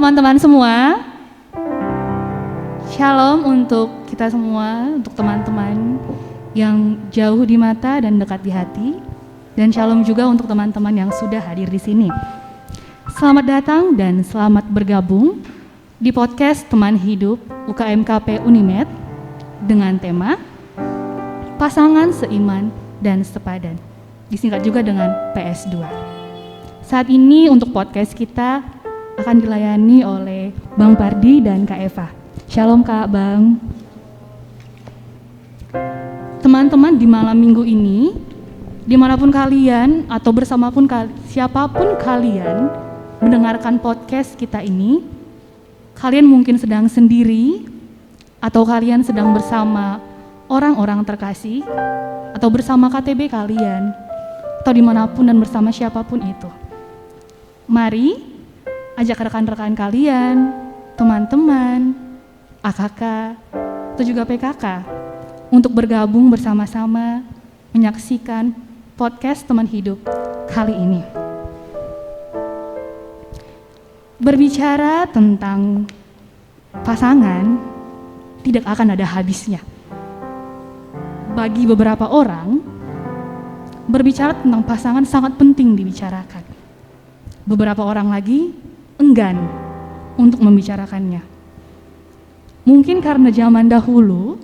teman-teman semua. Shalom untuk kita semua, untuk teman-teman yang jauh di mata dan dekat di hati. Dan shalom juga untuk teman-teman yang sudah hadir di sini. Selamat datang dan selamat bergabung di podcast Teman Hidup UKMKP Unimed dengan tema Pasangan Seiman dan Sepadan, disingkat juga dengan PS2. Saat ini untuk podcast kita akan dilayani oleh Bang Pardi dan Kak Eva. Shalom Kak, Bang. Teman-teman, di malam minggu ini, dimanapun kalian atau siapapun kalian mendengarkan podcast kita ini, kalian mungkin sedang sendiri atau kalian sedang bersama orang-orang terkasih atau bersama KTB kalian atau dimanapun dan bersama siapapun itu. Mari ajak rekan-rekan kalian, teman-teman, AKK, atau juga PKK untuk bergabung bersama-sama menyaksikan podcast Teman Hidup kali ini. Berbicara tentang pasangan tidak akan ada habisnya. Bagi beberapa orang, berbicara tentang pasangan sangat penting dibicarakan. Beberapa orang lagi enggan untuk membicarakannya. Mungkin karena zaman dahulu,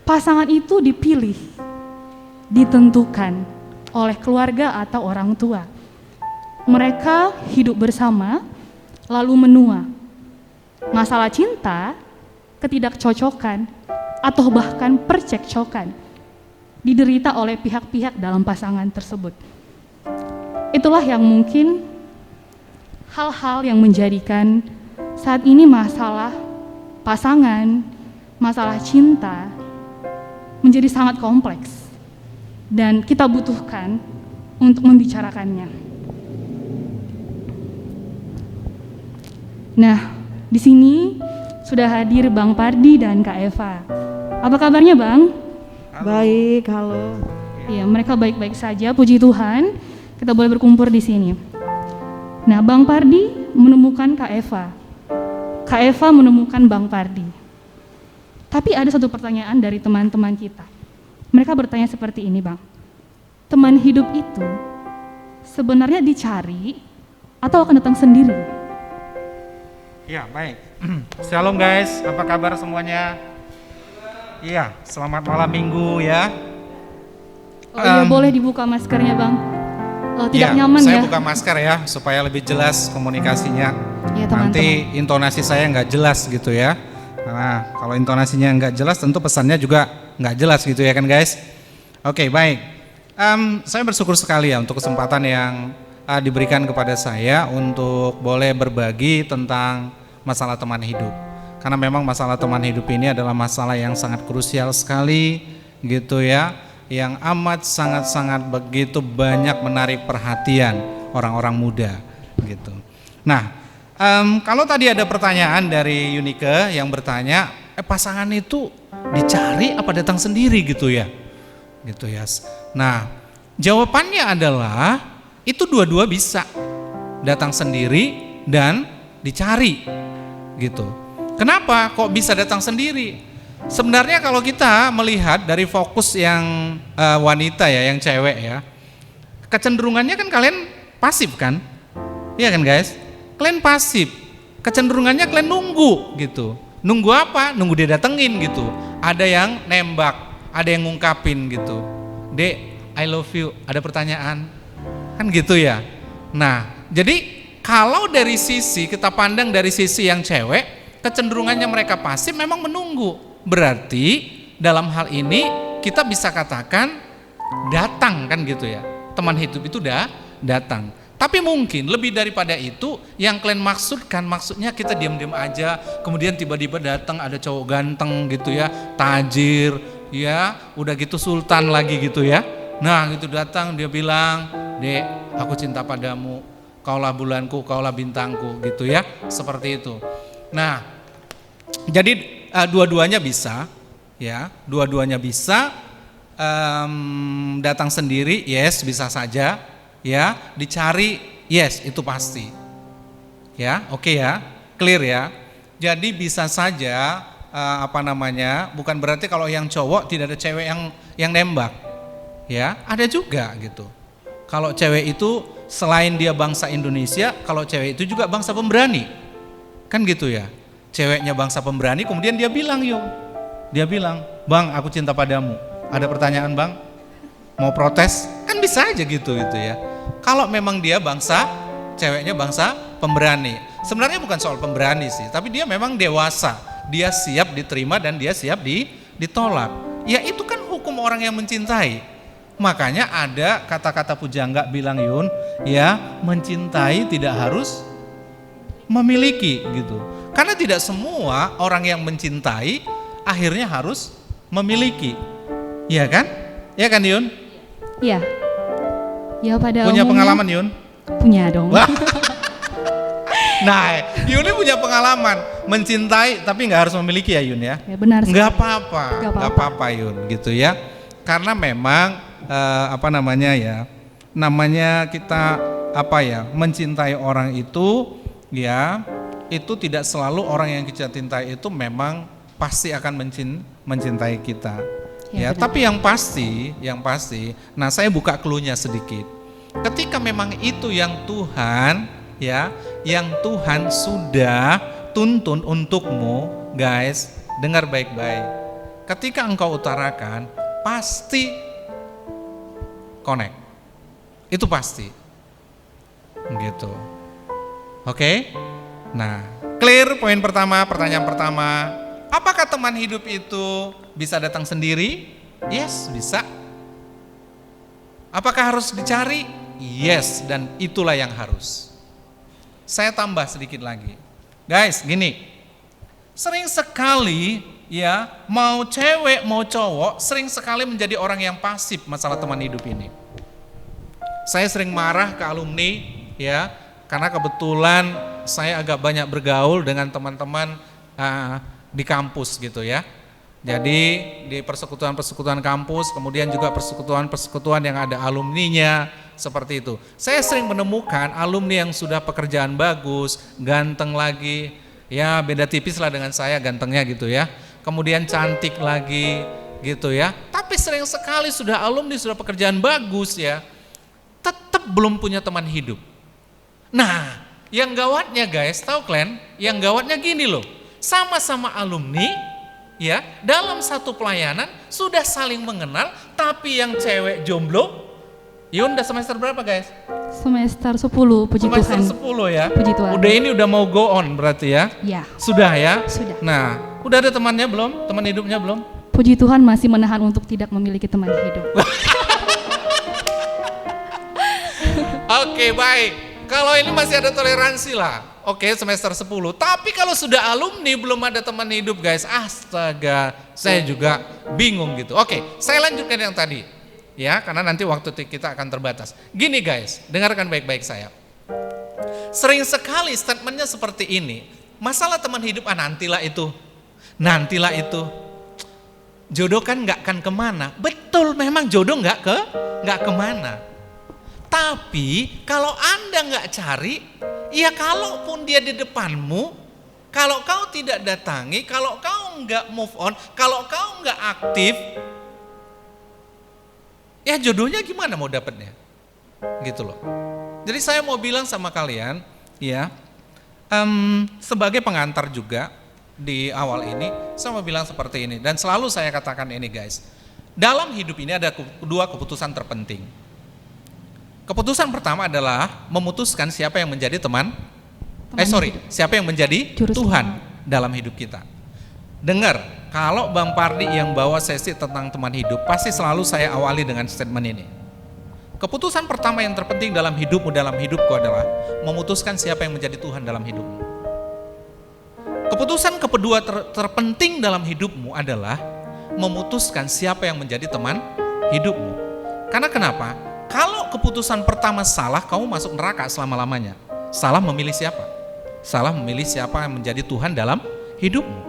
pasangan itu dipilih, ditentukan oleh keluarga atau orang tua. Mereka hidup bersama, lalu menua. Masalah cinta, ketidakcocokan, atau bahkan percekcokan diderita oleh pihak-pihak dalam pasangan tersebut. Itulah yang mungkin hal-hal yang menjadikan saat ini masalah pasangan, masalah cinta menjadi sangat kompleks dan kita butuhkan untuk membicarakannya. Nah, di sini sudah hadir Bang Pardi dan Kak Eva. Apa kabarnya, Bang? Halo. Baik, halo. Iya, mereka baik-baik saja, puji Tuhan. Kita boleh berkumpul di sini. Nah, Bang Pardi menemukan Kak Eva. Kak Eva menemukan Bang Pardi. Tapi ada satu pertanyaan dari teman-teman kita. Mereka bertanya seperti ini, Bang. Teman hidup itu sebenarnya dicari atau akan datang sendiri? Ya, baik. Shalom guys, apa kabar semuanya? Iya, selamat malam minggu ya. Oh iya, boleh dibuka maskernya, Bang. Tidak ya, nyaman saya ya. buka masker ya, supaya lebih jelas komunikasinya. Ya, teman-teman. Nanti intonasi saya nggak jelas gitu ya. Nah, kalau intonasinya nggak jelas, tentu pesannya juga nggak jelas gitu ya kan guys. Oke, baik. Saya bersyukur sekali ya untuk kesempatan yang diberikan kepada saya untuk boleh berbagi tentang masalah teman hidup. Karena memang masalah teman hidup ini adalah masalah yang sangat krusial sekali gitu ya, yang amat sangat-sangat begitu banyak menarik perhatian orang-orang muda gitu. Nah, kalau tadi ada pertanyaan dari Yunike yang bertanya, pasangan itu dicari apa datang sendiri gitu ya? Gitu ya. Nah, jawabannya adalah itu dua-dua bisa, datang sendiri dan dicari gitu. Kenapa kok bisa datang sendiri? Sebenarnya kalau kita melihat dari fokus yang wanita ya, yang cewek ya, kecenderungannya kan kalian pasif kan? Iya kan guys? Kalian pasif, kecenderungannya kalian nunggu gitu. Nunggu apa? Nunggu dia datengin gitu. Ada yang nembak, ada yang ngungkapin gitu. Dek, I love you, ada pertanyaan. Kan gitu ya. Nah, jadi kalau dari sisi, kita pandang dari sisi yang cewek, kecenderungannya mereka pasif memang menunggu. Berarti dalam hal ini kita bisa katakan datang kan gitu ya. Teman hidup itu datang. Tapi mungkin lebih daripada itu yang kalian maksudkan, maksudnya kita diam-diam aja, kemudian tiba-tiba datang ada cowok ganteng gitu ya, tajir, ya, udah gitu sultan lagi gitu ya. Nah gitu datang dia bilang, "Dek, aku cinta padamu, kaulah bulanku, kaulah bintangku," gitu ya, seperti itu. Nah, jadi dua-duanya bisa, ya, dua-duanya bisa. Datang sendiri, yes, bisa saja. Ya, dicari, yes, itu pasti. Ya, oke ya, clear ya. Jadi bisa saja bukan berarti kalau yang cowok tidak ada cewek yang nembak. Ya, ada juga gitu. Kalau cewek itu selain dia bangsa Indonesia, kalau cewek itu juga bangsa pemberani. Kan gitu ya. Ceweknya bangsa pemberani, kemudian dia bilang, dia bilang, "Bang, aku cinta padamu." Ada pertanyaan, Bang? Mau protes? Kan bisa aja gitu ya. Kalau memang dia ceweknya bangsa pemberani. Sebenarnya bukan soal pemberani sih, tapi dia memang dewasa. Dia siap diterima dan dia siap ditolak. Ya itu kan hukum orang yang mencintai. Makanya ada kata-kata pujangga bilang, Yun, ya mencintai tidak harus memiliki gitu. Karena tidak semua orang yang mencintai akhirnya harus memiliki. Iya kan? Ya kan, Yun? Iya. Ya pada Punya umumnya, pengalaman, Yun? punya dong. Nah, Yun ini punya pengalaman mencintai tapi nggak harus memiliki ya, Yun ya? Ya benar. Nggak apa-apa Yun gitu ya. Karena memang namanya kita mencintai orang itu ya, itu tidak selalu orang yang kita cintai itu memang pasti akan mencintai kita. Ya, tapi yang pasti, nah saya buka clue-nya sedikit. Ketika memang itu yang Tuhan sudah tuntun untukmu, guys, dengar baik-baik. Ketika engkau utarakan, pasti connect. Itu pasti. Gitu. Oke? Nah, clear poin pertama, pertanyaan pertama. Apakah teman hidup itu bisa datang sendiri? Yes, bisa. Apakah harus dicari? Yes, dan itulah yang harus. Saya tambah sedikit lagi. Guys, gini. Sering sekali ya, mau cewek mau cowok, sering sekali menjadi orang yang pasif masalah teman hidup ini. Saya sering marah ke alumni ya, karena kebetulan saya agak banyak bergaul dengan teman-teman di kampus gitu ya. Jadi di persekutuan-persekutuan kampus, kemudian juga persekutuan-persekutuan yang ada alumninya, seperti itu. Saya sering menemukan alumni yang sudah pekerjaan bagus, ganteng lagi, ya beda tipis lah dengan saya gantengnya gitu ya. Kemudian cantik lagi gitu ya. Tapi sering sekali sudah alumni, sudah pekerjaan bagus ya, tetap belum punya teman hidup. Nah, yang gawatnya guys, tahu kalian? Yang gawatnya gini loh, sama-sama alumni, ya dalam satu pelayanan sudah saling mengenal, tapi yang cewek jomblo. Yun udah semester berapa guys? Semester 10, puji semester Tuhan. 10 ya. Puji Tuhan. Udah ini udah mau go on berarti ya? Ya. Sudah ya? Sudah. Nah, udah ada temannya belum? Teman hidupnya belum? Puji Tuhan masih menahan untuk tidak memiliki teman hidup. Oke, baik. Kalau ini masih ada toleransi lah. Oke, semester 10. Tapi kalau sudah alumni belum ada teman hidup guys, astaga, saya juga bingung gitu. Oke, saya lanjutkan yang tadi. Ya, karena nanti waktu kita akan terbatas. Gini guys, dengarkan baik-baik saya. Sering sekali statementnya seperti ini. Masalah teman hidup, nantilah itu. Nantilah itu. Jodoh kan gak akan kemana. Betul, memang jodoh gak kemana. Tapi kalau Anda gak cari, ya kalaupun dia di depanmu, kalau kau tidak datangi, kalau kau gak move on, kalau kau gak aktif, ya jodohnya gimana mau dapatnya? Gitu loh. Jadi saya mau bilang sama kalian, ya, sebagai pengantar juga di awal ini, saya mau bilang seperti ini. Dan selalu saya katakan ini guys, dalam hidup ini ada dua keputusan terpenting. Keputusan pertama adalah memutuskan siapa yang menjadi siapa yang menjadi Tuhan dalam hidup kita. Dengar, kalau Bang Pardi yang bawa sesi tentang teman hidup, pasti selalu saya awali dengan statement ini. Keputusan pertama yang terpenting dalam hidupmu, dalam hidupku adalah memutuskan siapa yang menjadi Tuhan dalam hidupmu. Keputusan kedua terpenting dalam hidupmu adalah memutuskan siapa yang menjadi teman hidupmu. Karena kenapa? Kalau keputusan pertama salah, kamu masuk neraka selama-lamanya. Salah memilih siapa? Salah memilih siapa yang menjadi Tuhan dalam hidupmu.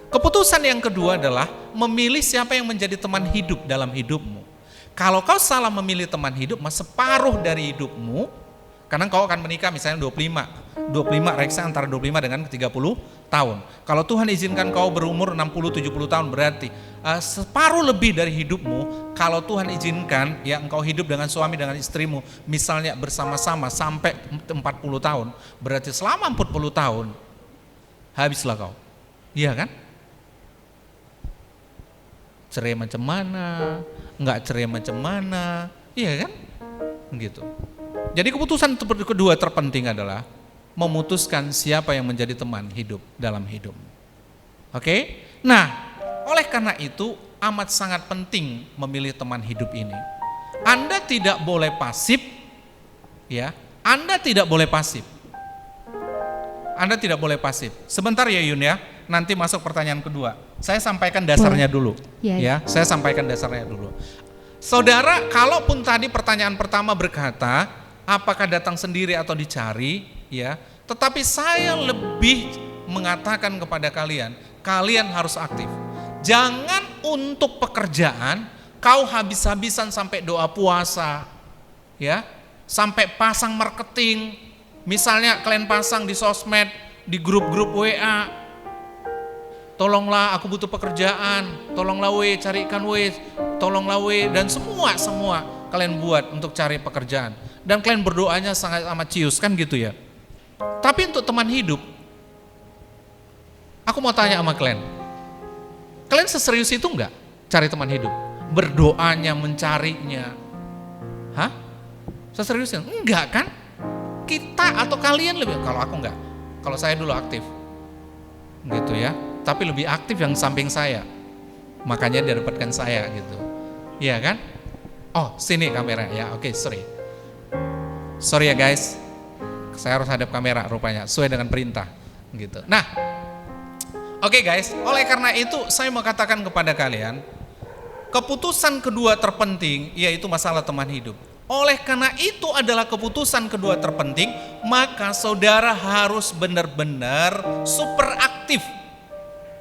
Keputusan yang kedua adalah memilih siapa yang menjadi teman hidup dalam hidupmu. Kalau kau salah memilih teman hidup, separuh dari hidupmu, karena kau akan menikah misalnya 25, 25, reksa antara 25 dengan 30 tahun. Kalau Tuhan izinkan kau berumur 60-70 tahun, berarti separuh lebih dari hidupmu. Kalau Tuhan izinkan ya engkau hidup dengan suami, dengan istrimu, misalnya bersama-sama sampai 40 tahun, berarti selama 40 tahun habislah kau. Iya kan? Cerai macam mana, enggak cerai macam mana, iya kan? Gitu. Jadi keputusan kedua terpenting adalah memutuskan siapa yang menjadi teman hidup dalam hidup. Oke? Nah, oleh karena itu amat sangat penting memilih teman hidup ini. Anda tidak boleh pasif, ya. Anda tidak boleh pasif. Anda tidak boleh pasif. Sebentar ya Yun ya, nanti masuk pertanyaan kedua. Saya sampaikan dasarnya dulu. Ya, saya sampaikan dasarnya dulu. Saudara, kalaupun tadi pertanyaan pertama berkata, apakah datang sendiri atau dicari, ya. Tetapi saya lebih mengatakan kepada kalian, kalian harus aktif. Jangan untuk pekerjaan kau habis-habisan sampai doa puasa, ya, sampai pasang marketing. Misalnya kalian pasang di sosmed, di grup-grup WA, tolonglah aku butuh pekerjaan, tolonglah carikan tolonglah dan semua kalian buat untuk cari pekerjaan. Dan kalian berdoanya sangat amat cius kan gitu ya. Tapi untuk teman hidup, aku mau tanya sama kalian seserius itu enggak cari teman hidup? Berdoanya, mencarinya. Hah? Seseriusnya? Enggak kan? Kita atau kalian lebih, kalau aku enggak. Kalau saya dulu aktif. Gitu ya. Tapi lebih aktif yang samping saya. Makanya dia dapatkan saya gitu. Iya kan? Oh, sini kamera ya. Oke, sorry ya guys. Saya harus hadap kamera rupanya, sesuai dengan perintah gitu. Nah, oke guys, oleh karena itu saya mau katakan kepada kalian, keputusan kedua terpenting yaitu masalah teman hidup. Oleh karena itu adalah keputusan kedua terpenting, maka saudara harus benar-benar super aktif.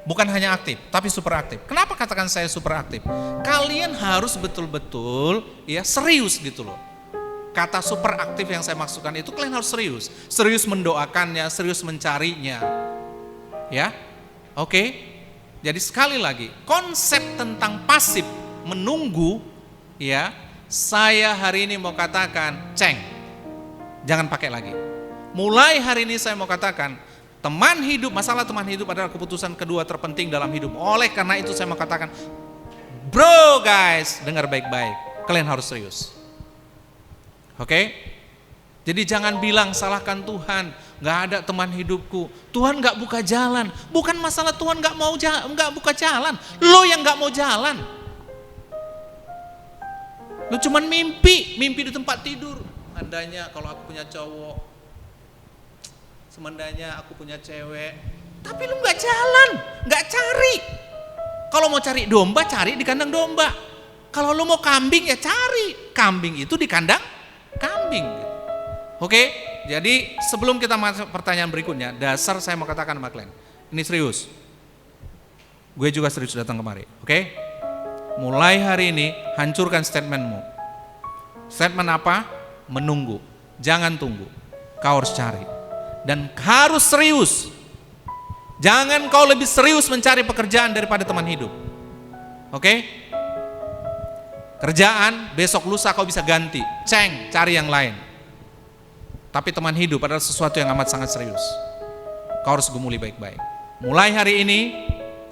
Bukan hanya aktif, tapi super aktif. Kenapa katakan saya super aktif? Kalian harus betul-betul ya serius gitu loh. Kata super aktif yang saya maksudkan itu kalian harus serius. Serius mendoakannya, serius mencarinya. Ya, oke. Jadi sekali lagi, konsep tentang pasif menunggu ya, saya hari ini mau katakan, jangan pakai lagi. Mulai hari ini saya mau katakan, teman hidup, masalah teman hidup adalah keputusan kedua terpenting dalam hidup. Oleh karena itu saya mau katakan, bro guys, dengar baik-baik, kalian harus serius. Oke? Jadi jangan bilang salahkan Tuhan, nggak ada teman hidupku, Tuhan nggak buka jalan. Bukan masalah Tuhan nggak buka jalan, lo yang nggak mau jalan. Lu cuman mimpi di tempat tidur. Andainya kalau aku punya cowok, semandanya aku punya cewek. Tapi lu nggak jalan, nggak cari. Kalau mau cari domba, cari di kandang domba. Kalau lu mau kambing ya cari kambing itu di kandang kambing. Oke, jadi sebelum kita masuk pertanyaan berikutnya, dasar saya mau katakan sama kalian. Ini serius. Gue juga serius datang kemari. Oke? Mulai hari ini hancurkan statementmu. Statement apa? Menunggu. Jangan tunggu. Kau harus cari. Dan harus serius. Jangan kau lebih serius mencari pekerjaan daripada teman hidup. Oke? Kerjaan besok lusa kau bisa ganti. Cari yang lain. Tapi teman hidup adalah sesuatu yang amat sangat serius. Kau harus gumuli baik-baik. Mulai hari ini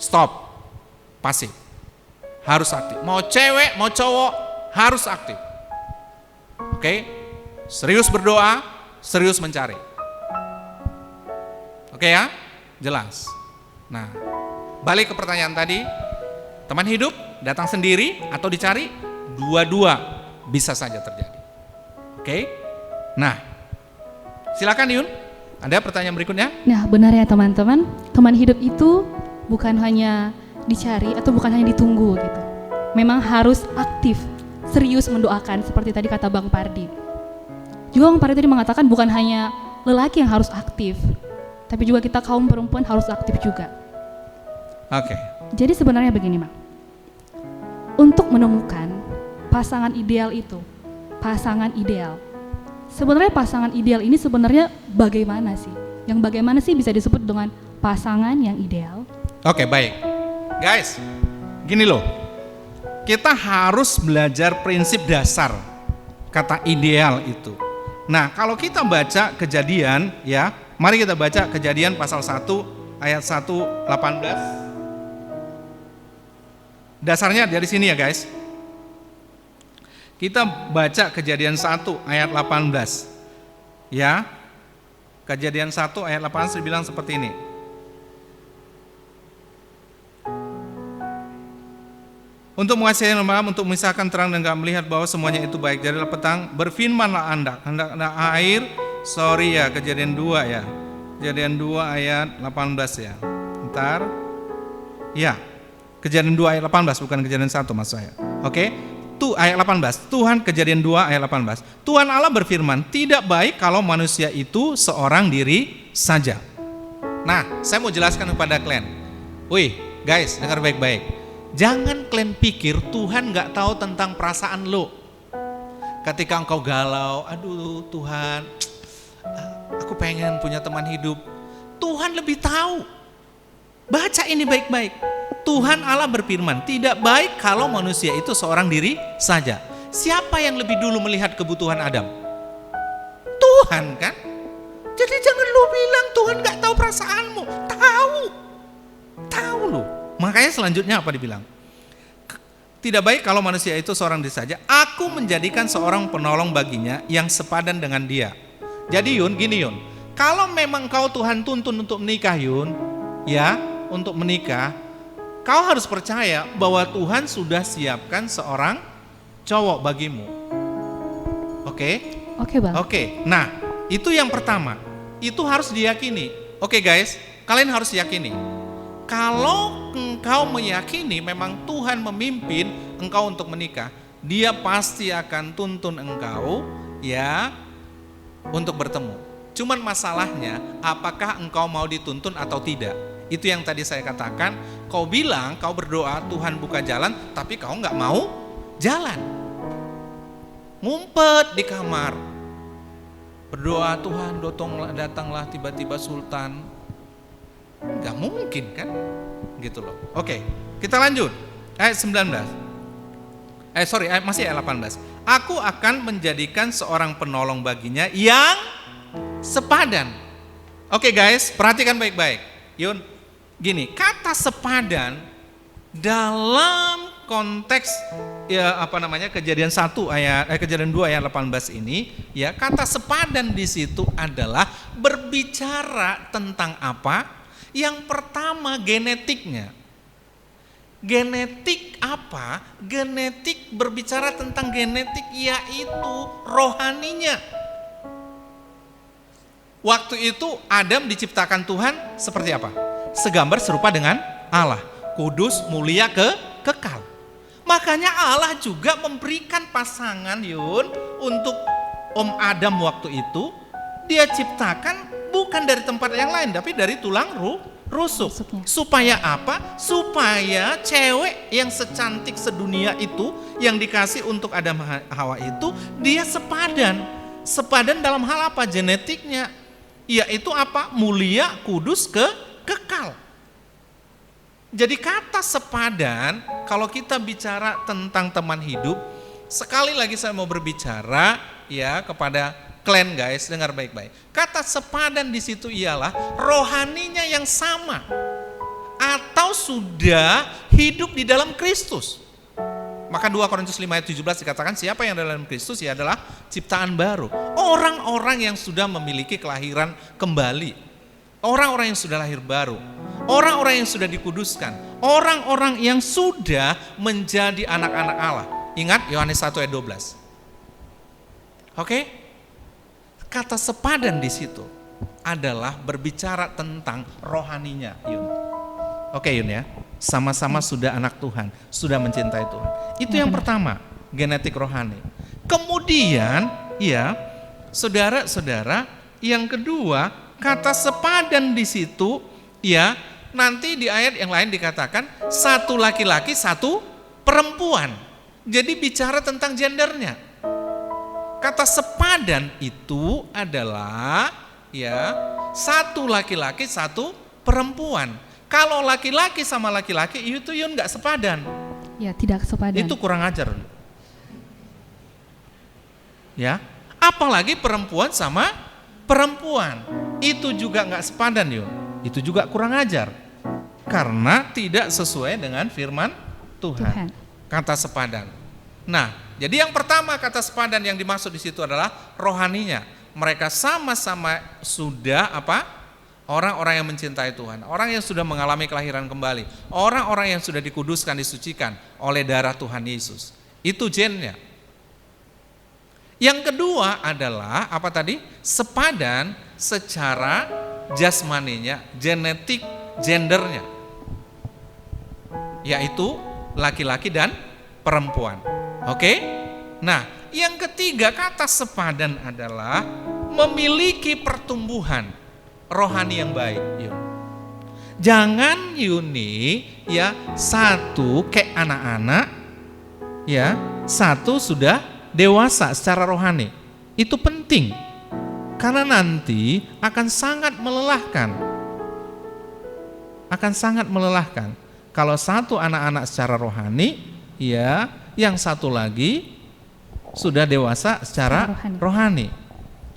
stop. Pasif. Harus aktif. Mau cewek, mau cowok, harus aktif. Oke? Serius berdoa, serius mencari. Oke ya? Jelas. Nah, balik ke pertanyaan tadi. Teman hidup datang sendiri atau dicari? Dua-dua bisa saja terjadi. Oke? Nah, silakan Yun. Ada pertanyaan berikutnya? Nah, benar ya teman-teman. Teman hidup itu bukan hanya dicari atau bukan hanya ditunggu gitu. Memang harus aktif, serius mendoakan seperti tadi kata Bang Pardi. Juga Bang Pardi tadi mengatakan bukan hanya lelaki yang harus aktif, tapi juga kita kaum perempuan harus aktif juga. Oke. Jadi sebenarnya begini Bang, untuk menemukan pasangan ideal itu, pasangan ideal, sebenarnya pasangan ideal ini sebenarnya bagaimana sih? Yang bagaimana sih bisa disebut dengan pasangan yang ideal? Oke, baik. Guys, gini loh. Kita harus belajar prinsip dasar kata ideal itu. Nah, kalau kita baca Kejadian ya, mari kita baca Kejadian pasal 1 ayat 1:18. Dasarnya dari sini ya guys. Kita baca Kejadian 1 ayat 18. Ya. Kejadian 1 ayat 18 dibilang seperti ini. Untuk mengasihi malam, untuk memisahkan terang dan enggak melihat bahwa semuanya itu baik. Jadilah petang, berfirmanlah Anda, hendaklah air, Kejadian 2 ya. Kejadian 2 ayat 18 ya. Ntar. Ya. Kejadian 2 ayat 18 bukan Kejadian 1 maksud saya. Oke. Tuh ayat 18. Tuhan Kejadian 2 ayat 18. Tuhan Allah berfirman, tidak baik kalau manusia itu seorang diri saja. Nah, saya mau jelaskan kepada kalian. Wih, guys, dengar baik-baik. Jangan kalian pikir Tuhan gak tahu tentang perasaan lo. Ketika engkau galau, aduh Tuhan, aku pengen punya teman hidup. Tuhan lebih tahu. Baca ini baik-baik. Tuhan Allah berfirman, tidak baik kalau manusia itu seorang diri saja. Siapa yang lebih dulu melihat kebutuhan Adam? Tuhan kan? Jadi jangan lu bilang Tuhan gak tahu perasaanmu. Tahu lu. Makanya selanjutnya apa dibilang? Tidak baik kalau manusia itu seorang diri saja. Aku menjadikan seorang penolong baginya yang sepadan dengan dia. Jadi Yun, gini Yun. Kalau memang kau Tuhan tuntun untuk menikah Yun, ya, untuk menikah, kau harus percaya bahwa Tuhan sudah siapkan seorang cowok bagimu. Oke? Oke, Bang. Oke. Nah, itu yang pertama. Itu harus diyakini. Oke guys, kalian harus yakini. Kalau engkau meyakini memang Tuhan memimpin engkau untuk menikah, Dia pasti akan tuntun engkau ya untuk bertemu. Cuman masalahnya apakah engkau mau dituntun atau tidak. Itu yang tadi saya katakan, kau bilang kau berdoa Tuhan buka jalan, tapi kau nggak mau jalan. Ngumpet di kamar. Berdoa Tuhan datanglah tiba-tiba Sultan. Nggak mungkin kan? Gitu loh. Oke, kita lanjut. Ayat 19. Masih ayat 18. Aku akan menjadikan seorang penolong baginya yang sepadan. Oke guys, perhatikan baik-baik. Yun, gini, kata sepadan dalam konteks Kejadian 2 ayat 18 ini ya, kata sepadan di situ adalah berbicara tentang apa? Yang pertama genetiknya. Genetik apa? Genetik berbicara tentang genetik yaitu rohaninya. Waktu itu Adam diciptakan Tuhan seperti apa? Segambar serupa dengan Allah, kudus, mulia, kekal. Makanya Allah juga memberikan pasangan Yun untuk Om Adam waktu itu. Dia ciptakan bukan dari tempat yang lain, tapi dari tulang rusuk. Supaya apa? Supaya cewek yang secantik sedunia itu, yang dikasih untuk Adam Hawa itu, dia sepadan. Sepadan dalam hal apa? Genetiknya. Yaitu apa? Mulia, kudus, kekal. Jadi kata sepadan, kalau kita bicara tentang teman hidup, sekali lagi saya mau berbicara ya kepada kalian guys, dengar baik-baik. Kata sepadan di situ ialah rohaninya yang sama atau sudah hidup di dalam Kristus. Maka 2 Korintus 5 ayat 17 dikatakan siapa yang dalam Kristus ya adalah ciptaan baru. Orang-orang yang sudah memiliki kelahiran kembali. Orang-orang yang sudah lahir baru. Orang-orang yang sudah dikuduskan. Orang-orang yang sudah menjadi anak-anak Allah. Ingat Yohanes 1 ayat 12. Oke? Kata sepadan di situ adalah berbicara tentang rohaninya, Yun. Oke Yun ya. Sama-sama sudah anak Tuhan, sudah mencintai Tuhan. Itu yang pertama, genetik rohani. Kemudian, ya, saudara-saudara, yang kedua, kata sepadan di situ, ya, nanti di ayat yang lain dikatakan satu laki-laki, satu perempuan. Jadi bicara tentang gendernya. Kata sepadan itu adalah ya satu laki-laki, satu perempuan. Kalau laki-laki sama laki-laki itu Yun nggak sepadan. Ya, tidak sepadan. Itu kurang ajar. Ya, apalagi perempuan sama perempuan. Itu juga nggak sepadan Yun. Itu juga kurang ajar. Karena tidak sesuai dengan firman Tuhan. Kata sepadan. Nah, jadi yang pertama kata sepadan yang dimaksud di situ adalah rohaninya. Mereka sama-sama sudah apa? Orang-orang yang mencintai Tuhan, orang yang sudah mengalami kelahiran kembali, orang-orang yang sudah dikuduskan, disucikan oleh darah Tuhan Yesus. Itu gennya. Yang kedua adalah apa tadi? Sepadan secara jasmaninya, genetik, gendernya. Yaitu laki-laki dan perempuan. Oke? Nah, yang ketiga kata sepadan adalah memiliki pertumbuhan rohani yang baik. Jangan Yuni ya satu kayak anak-anak ya, satu sudah dewasa secara rohani. Itu penting. Karena nanti akan sangat melelahkan. Akan sangat melelahkan. Kalau satu anak-anak secara rohani, ya, yang satu lagi sudah dewasa secara rohani.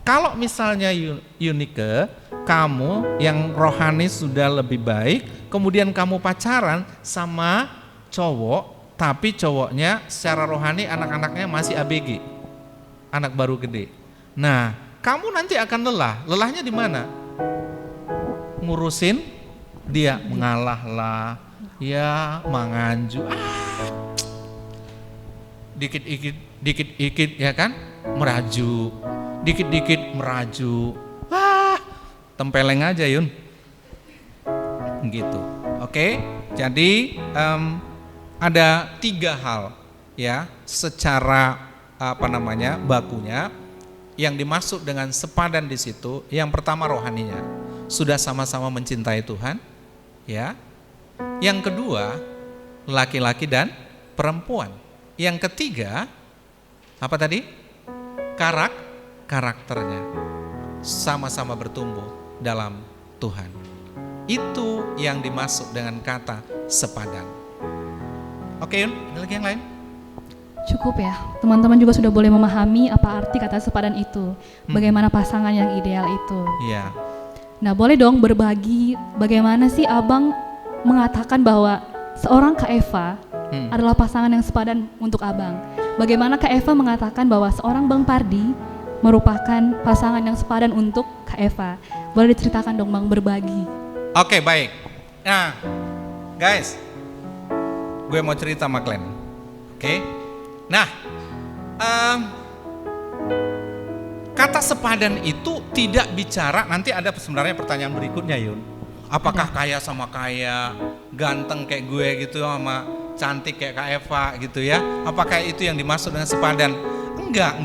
Kalau misalnya Yunike, kamu yang rohani sudah lebih baik, kemudian kamu pacaran sama cowok, tapi cowoknya secara rohani anak-anaknya masih ABG, anak baru gede. Nah, kamu nanti akan lelah. Lelahnya di mana? Ngurusin dia, mengalah lah, ya manganju, dikit-dikit ya kan, merajuk, dikit-dikit merajuk, tempeleng aja Yun, gitu. Oke, jadi ada 3 hal ya, secara bakunya yang dimaksud dengan sepadan di situ. Yang pertama rohaninya, sudah sama-sama mencintai Tuhan, ya. Yang kedua laki-laki dan perempuan. Yang ketiga apa tadi? Karakternya sama-sama bertumbuh dalam Tuhan. Itu yang dimaksud dengan kata sepadan. Oke Yun, ada lagi yang lain? Cukup ya, teman-teman juga sudah boleh memahami apa arti kata sepadan itu, bagaimana pasangan yang ideal itu. Iya. Nah, boleh dong berbagi bagaimana sih Abang mengatakan bahwa seorang Kak Eva adalah pasangan yang sepadan untuk Abang. Bagaimana Kak Eva mengatakan bahwa seorang Bang Pardi merupakan pasangan yang sepadan untuk Kak Eva. Boleh diceritakan dong Bang, berbagi. Oke, baik. Nah, guys, gue mau cerita sama kalian. Oke. Nah, kata sepadan itu tidak bicara, nanti ada sebenarnya pertanyaan berikutnya Yun. Apakah kaya sama kaya, ganteng kayak gue gitu sama cantik kayak Kak Eva gitu ya. Apakah itu yang dimaksud dengan sepadan? Enggak.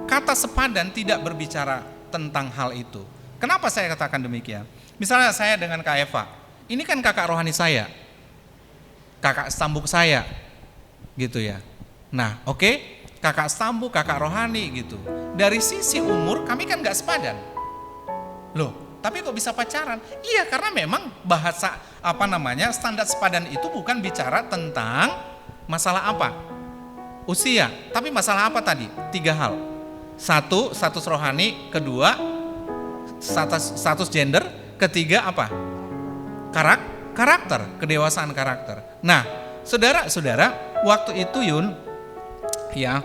Kata sepadan tidak berbicara tentang hal itu. Kenapa saya katakan demikian? Misalnya saya dengan Kak Eva, ini kan kakak rohani saya, kakak stambuk saya, gitu ya. Nah, oke, kakak stambuk, kakak rohani gitu. Dari sisi umur kami kan gak sepadan. Loh, tapi kok bisa pacaran? Iya, karena memang bahasa standar sepadan itu bukan bicara tentang masalah apa? Usia, tapi masalah apa tadi? 3 hal. 1, status rohani. 2, status gender. 3, apa? Karakter, kedewasaan karakter. Nah, saudara-saudara, waktu itu Yun, ya,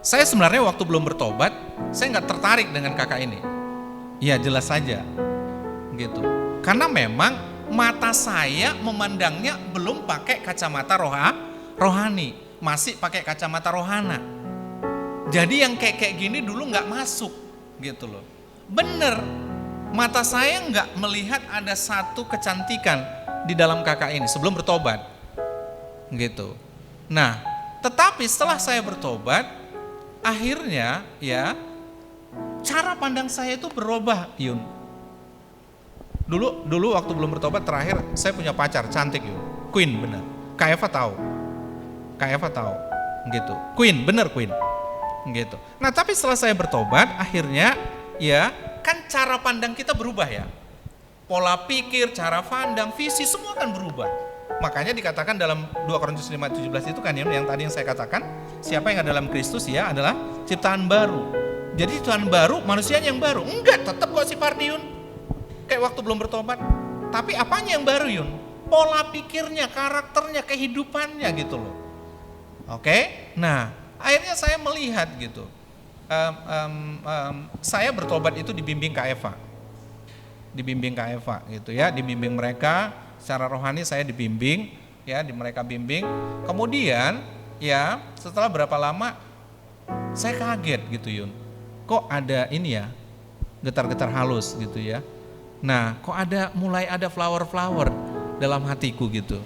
saya sebenarnya waktu belum bertobat, saya nggak tertarik dengan kakak ini. Ya jelas saja, gitu. Karena memang mata saya memandangnya belum pakai kacamata rohani, masih pakai kacamata rohana. Jadi yang kayak gini dulu nggak masuk, gitu loh. Bener, mata saya nggak melihat ada satu kecantikan di dalam kakak ini sebelum bertobat, gitu. Nah, tetapi setelah saya bertobat, akhirnya ya cara pandang saya itu berubah Yun. Dulu waktu belum bertobat terakhir saya punya pacar cantik Yun, Queen bener. Kak Eva tahu, gitu. Queen bener Queen. Gitu. Nah, tapi setelah saya bertobat, akhirnya ya kan cara pandang kita berubah ya. Pola pikir, cara pandang, visi semua kan berubah. Makanya dikatakan dalam 2 Korintus 5:17 itu kan yang tadi yang saya katakan, siapa yang ada dalam Kristus ya adalah ciptaan baru. Jadi ciptaan baru, manusianya yang baru. Enggak, tetap kok si Pardiun. Kayak waktu belum bertobat. Tapi apanya yang baru, Yun? Pola pikirnya, karakternya, kehidupannya gitu loh. Oke? Nah, akhirnya saya melihat gitu. Saya bertobat itu dibimbing Kak Eva. Dibimbing Kak Eva gitu ya, dibimbing mereka secara rohani, saya dibimbing ya, mereka bimbing. Kemudian ya, setelah berapa lama saya kaget gitu, Yun. Kok ada ini ya, getar-getar halus gitu ya. Nah, kok mulai ada flower-flower dalam hatiku gitu.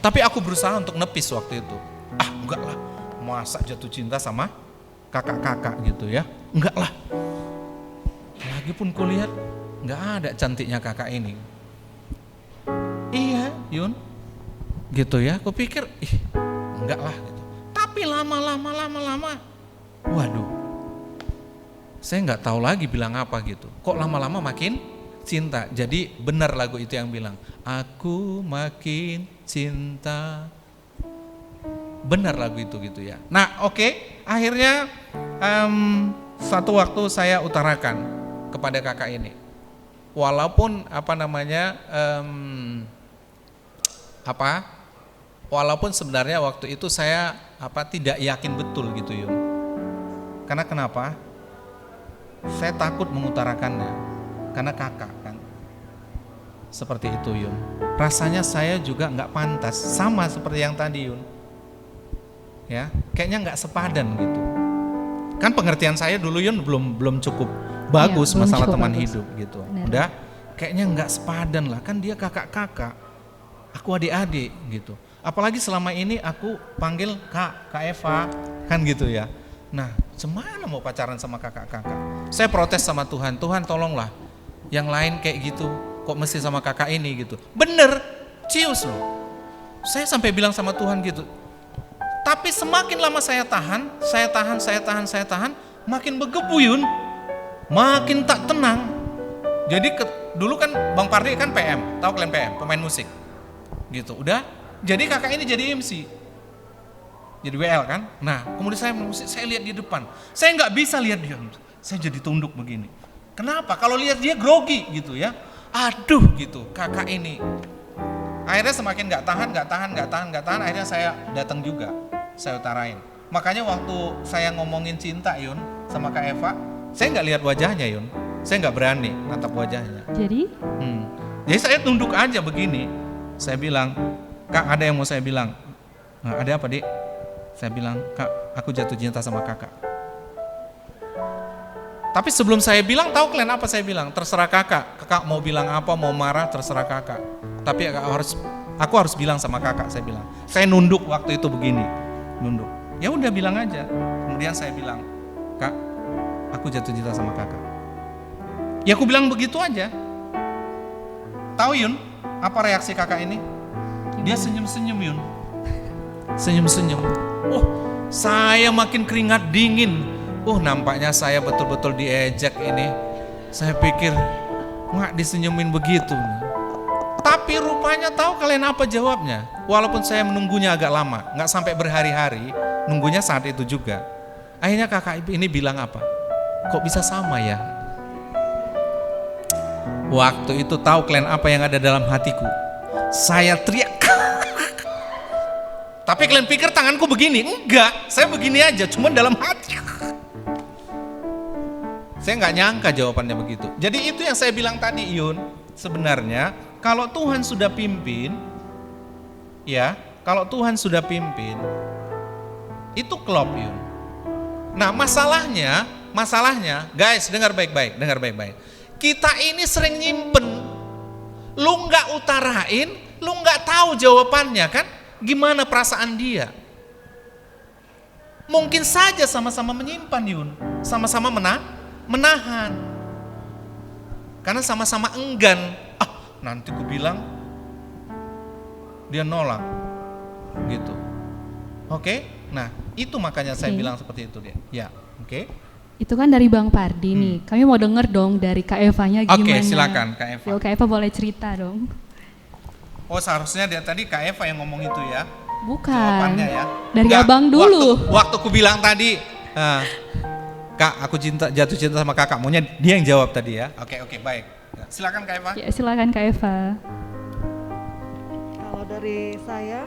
Tapi aku berusaha untuk nepis waktu itu. Enggak lah, masa jatuh cinta sama kakak-kakak gitu ya. Enggak lah. Lagipun kulihat enggak ada cantiknya kakak ini. Iya, Yun. Gitu ya, aku pikir enggak lah gitu. Tapi lama-lama waduh. Saya enggak tahu lagi bilang apa gitu. Kok lama-lama makin cinta. Jadi benar lagu itu yang bilang, aku makin cinta. Benar lagu itu gitu ya. Nah, oke. Akhirnya satu waktu saya utarakan kepada kakak ini. Walaupun walaupun sebenarnya waktu itu saya tidak yakin betul gitu, Yun. Karena kenapa? Saya takut mengutarakannya. Karena kakak kan. Seperti itu, Yun. Rasanya saya juga nggak pantas, sama seperti yang tadi, Yun. Ya, kayaknya nggak sepadan gitu. Kan pengertian saya dulu, Yun, belum cukup bagus belum masalah cukup teman bagus. hidup gitu. Benar. Udah, kayaknya nggak sepadan lah. Kan dia kakak-kakak, aku adik-adik gitu. Apalagi selama ini aku panggil Kak Eva, kan gitu ya. Nah, gimana mau pacaran sama kakak-kakak? Saya protes sama Tuhan, Tuhan tolonglah. Yang lain kayak gitu, kok mesti sama kakak ini gitu. Bener, cius loh. Saya sampai bilang sama Tuhan gitu. Tapi semakin lama saya tahan, makin bergebu, Yun. Makin tak tenang. Jadi dulu kan Bang Pardi kan PM, tahu kalian PM, pemain musik. Gitu, udah. Jadi kakak ini jadi MC. Jadi WL kan. Nah, kemudian saya lihat di depan. Saya nggak bisa lihat dia. Saya jadi tunduk begini. Kenapa? Kalau lihat dia grogi gitu ya. Aduh gitu, kakak ini. Akhirnya semakin nggak tahan. Akhirnya saya datang juga. Saya utarain. Makanya waktu saya ngomongin cinta, Yun, sama Kak Eva, saya nggak lihat wajahnya, Yun. Saya nggak berani natap wajahnya. Jadi? Jadi saya tunduk aja begini. Saya bilang, Kak, ada yang mau saya bilang. Nah, ada apa, Dik? Saya bilang, Kak, aku jatuh cinta sama kakak. Tapi sebelum saya bilang, tahu kalian apa saya bilang? Terserah kakak. Kakak mau bilang apa, mau marah, terserah kakak. Tapi aku harus bilang sama kakak, saya bilang. Saya nunduk waktu itu begini, nunduk. Ya udah bilang aja. Kemudian saya bilang, Kak, aku jatuh cinta sama kakak. Ya aku bilang begitu aja. Tahu, Yun, apa reaksi kakak ini? Dia senyum-senyum, Yun. Senyum-senyum. Saya makin keringat dingin. Nampaknya saya betul-betul diejek ini. Saya pikir, nggak disenyumin begitu. Tapi rupanya tahu kalian apa jawabnya? Walaupun saya menunggunya agak lama, nggak sampai berhari-hari, nunggunya saat itu juga. Akhirnya kakak ini bilang apa? Kok bisa sama ya? Waktu itu tahu kalian apa yang ada dalam hatiku? Saya teriak. Tapi kalian pikir tanganku begini? Enggak, saya begini aja, cuma dalam hati. Saya nggak nyangka jawabannya begitu. Jadi itu yang saya bilang tadi, Yun. Sebenarnya kalau Tuhan sudah pimpin, ya, kalau Tuhan sudah pimpin, itu klop, Yun. Nah, masalahnya, guys, dengar baik-baik. Kita ini sering nyimpen, lu nggak utarain, lu nggak tahu jawabannya kan? Gimana perasaan dia? Mungkin saja sama-sama menyimpan, Yun, sama-sama menahan, karena sama-sama enggan. Nanti ku bilang dia nolak, gitu. Oke? Nah, Itu makanya saya bilang seperti itu dia. Ya, oke. Itu kan dari Bang Pardi nih. Kami mau denger dong dari Kak Eva-nya gimana. Oke, silakan Kak Eva. Kak Eva boleh cerita dong. Oh, seharusnya dia tadi Kak Eva yang ngomong itu ya. Bukan. Jawabannya ya. Dari Abang dulu. Waktu ku bilang tadi, Kak, aku jatuh cinta sama kakak. Maunya dia yang jawab tadi ya. Oke, baik. Silakan Kak Eva. Ya, silakan Kak Eva. Kalau dari saya,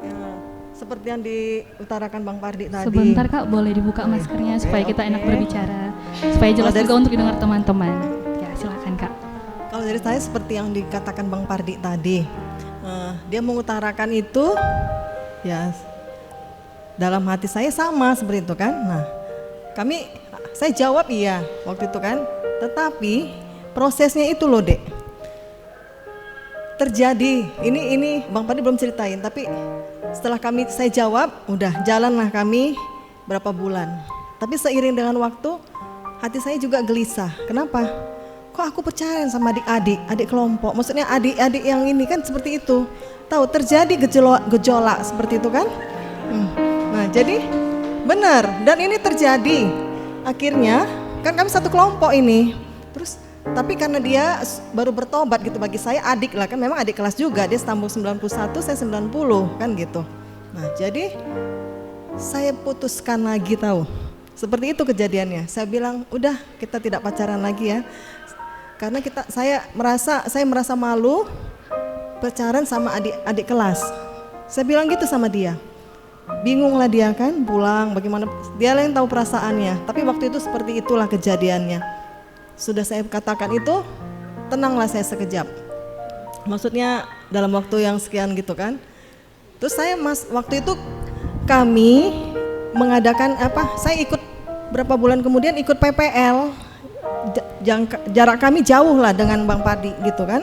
ya, seperti yang diutarakan Bang Pardi tadi. Sebentar Kak, boleh dibuka maskernya supaya kita enak berbicara. Supaya jelas juga untuk didengar teman-teman. Ya, silakan Kak. Kalau dari saya seperti yang dikatakan Bang Pardi tadi, dia mengutarakan itu, ya dalam hati saya sama seperti itu kan. Nah, saya jawab iya waktu itu kan. Tetapi prosesnya itu loh Dek. Terjadi, ini Bang Pardi belum ceritain, tapi setelah saya jawab, udah jalanlah kami berapa bulan. Tapi seiring dengan waktu, hati saya juga gelisah. Kenapa? Kok aku percaya sama adik kelompok, maksudnya adik-adik yang ini kan seperti itu. Tahu terjadi gejolak seperti itu kan. Nah jadi benar, dan ini terjadi. Akhirnya kan kami satu kelompok ini. Terus tapi karena dia baru bertobat gitu, bagi saya adik lah kan, memang adik kelas juga. Dia tambah 91, saya 90 kan gitu. Nah jadi saya putuskan lagi tahu. Seperti itu kejadiannya. Saya bilang udah kita tidak pacaran lagi ya. Karena saya merasa malu pacaran sama adik kelas. Saya bilang gitu sama dia. Bingung lah dia kan, pulang bagaimana, dia yang tahu perasaannya. Tapi waktu itu seperti itulah kejadiannya. Sudah saya katakan itu, tenanglah saya sekejap. Maksudnya dalam waktu yang sekian gitu kan. Terus waktu itu kami mengadakan saya ikut berapa bulan kemudian ikut PPL. Jarak kami jauh lah dengan Bang Pardi gitu kan.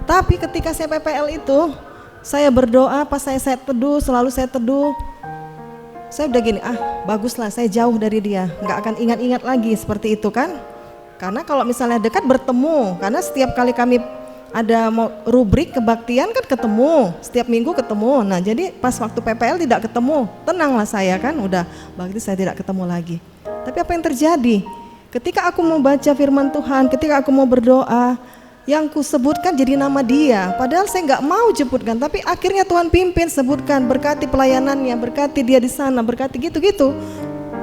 Tapi ketika saya PPL itu, saya berdoa pas saya teduh, selalu saya teduh. Saya udah gini, baguslah saya jauh dari dia, nggak akan ingat-ingat lagi seperti itu kan. Karena kalau misalnya dekat bertemu, karena setiap kali kami ada rubrik kebaktian kan ketemu, setiap minggu ketemu. Nah jadi pas waktu PPL tidak ketemu, tenanglah saya kan, udah bakti saya tidak ketemu lagi. Tapi apa yang terjadi? Ketika aku mau baca firman Tuhan, ketika aku mau berdoa, yang ku sebutkan jadi nama dia. Padahal saya nggak mau jemputkan, tapi akhirnya Tuhan pimpin sebutkan, berkati pelayanannya, berkati dia di sana, berkati gitu-gitu.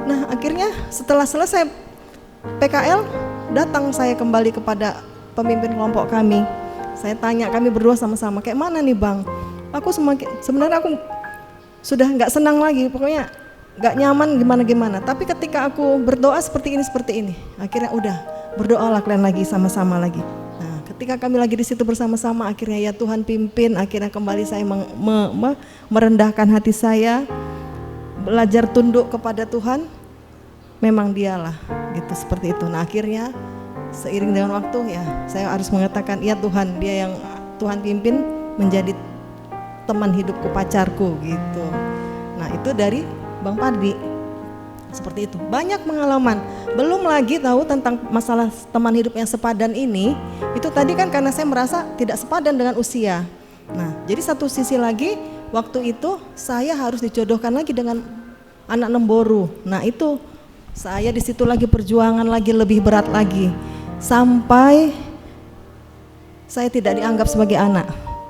Nah akhirnya setelah selesai PKL, datang saya kembali kepada pemimpin kelompok kami. Saya tanya, kami berdua sama-sama, kayak mana nih Bang? Sebenarnya aku sudah nggak senang lagi, pokoknya gak nyaman gimana-gimana. Tapi ketika aku berdoa seperti ini, akhirnya udah berdoalah kalian lagi sama-sama lagi. Nah ketika kami lagi di situ bersama-sama, akhirnya ya Tuhan pimpin, akhirnya kembali saya merendahkan hati saya, belajar tunduk kepada Tuhan. Memang dialah gitu, seperti itu. Nah akhirnya seiring dengan waktu ya saya harus mengatakan ya Tuhan, dia yang Tuhan pimpin menjadi teman hidupku, pacarku gitu. Nah itu dari Bang Pardi, seperti itu. Banyak pengalaman, belum lagi tahu tentang masalah teman hidup yang sepadan ini. Itu tadi kan karena saya merasa tidak sepadan dengan usia. Nah jadi satu sisi lagi, waktu itu saya harus dijodohkan lagi dengan anak Nemboru. Nah itu saya di situ lagi perjuangan lagi lebih berat lagi, sampai saya tidak dianggap sebagai anak.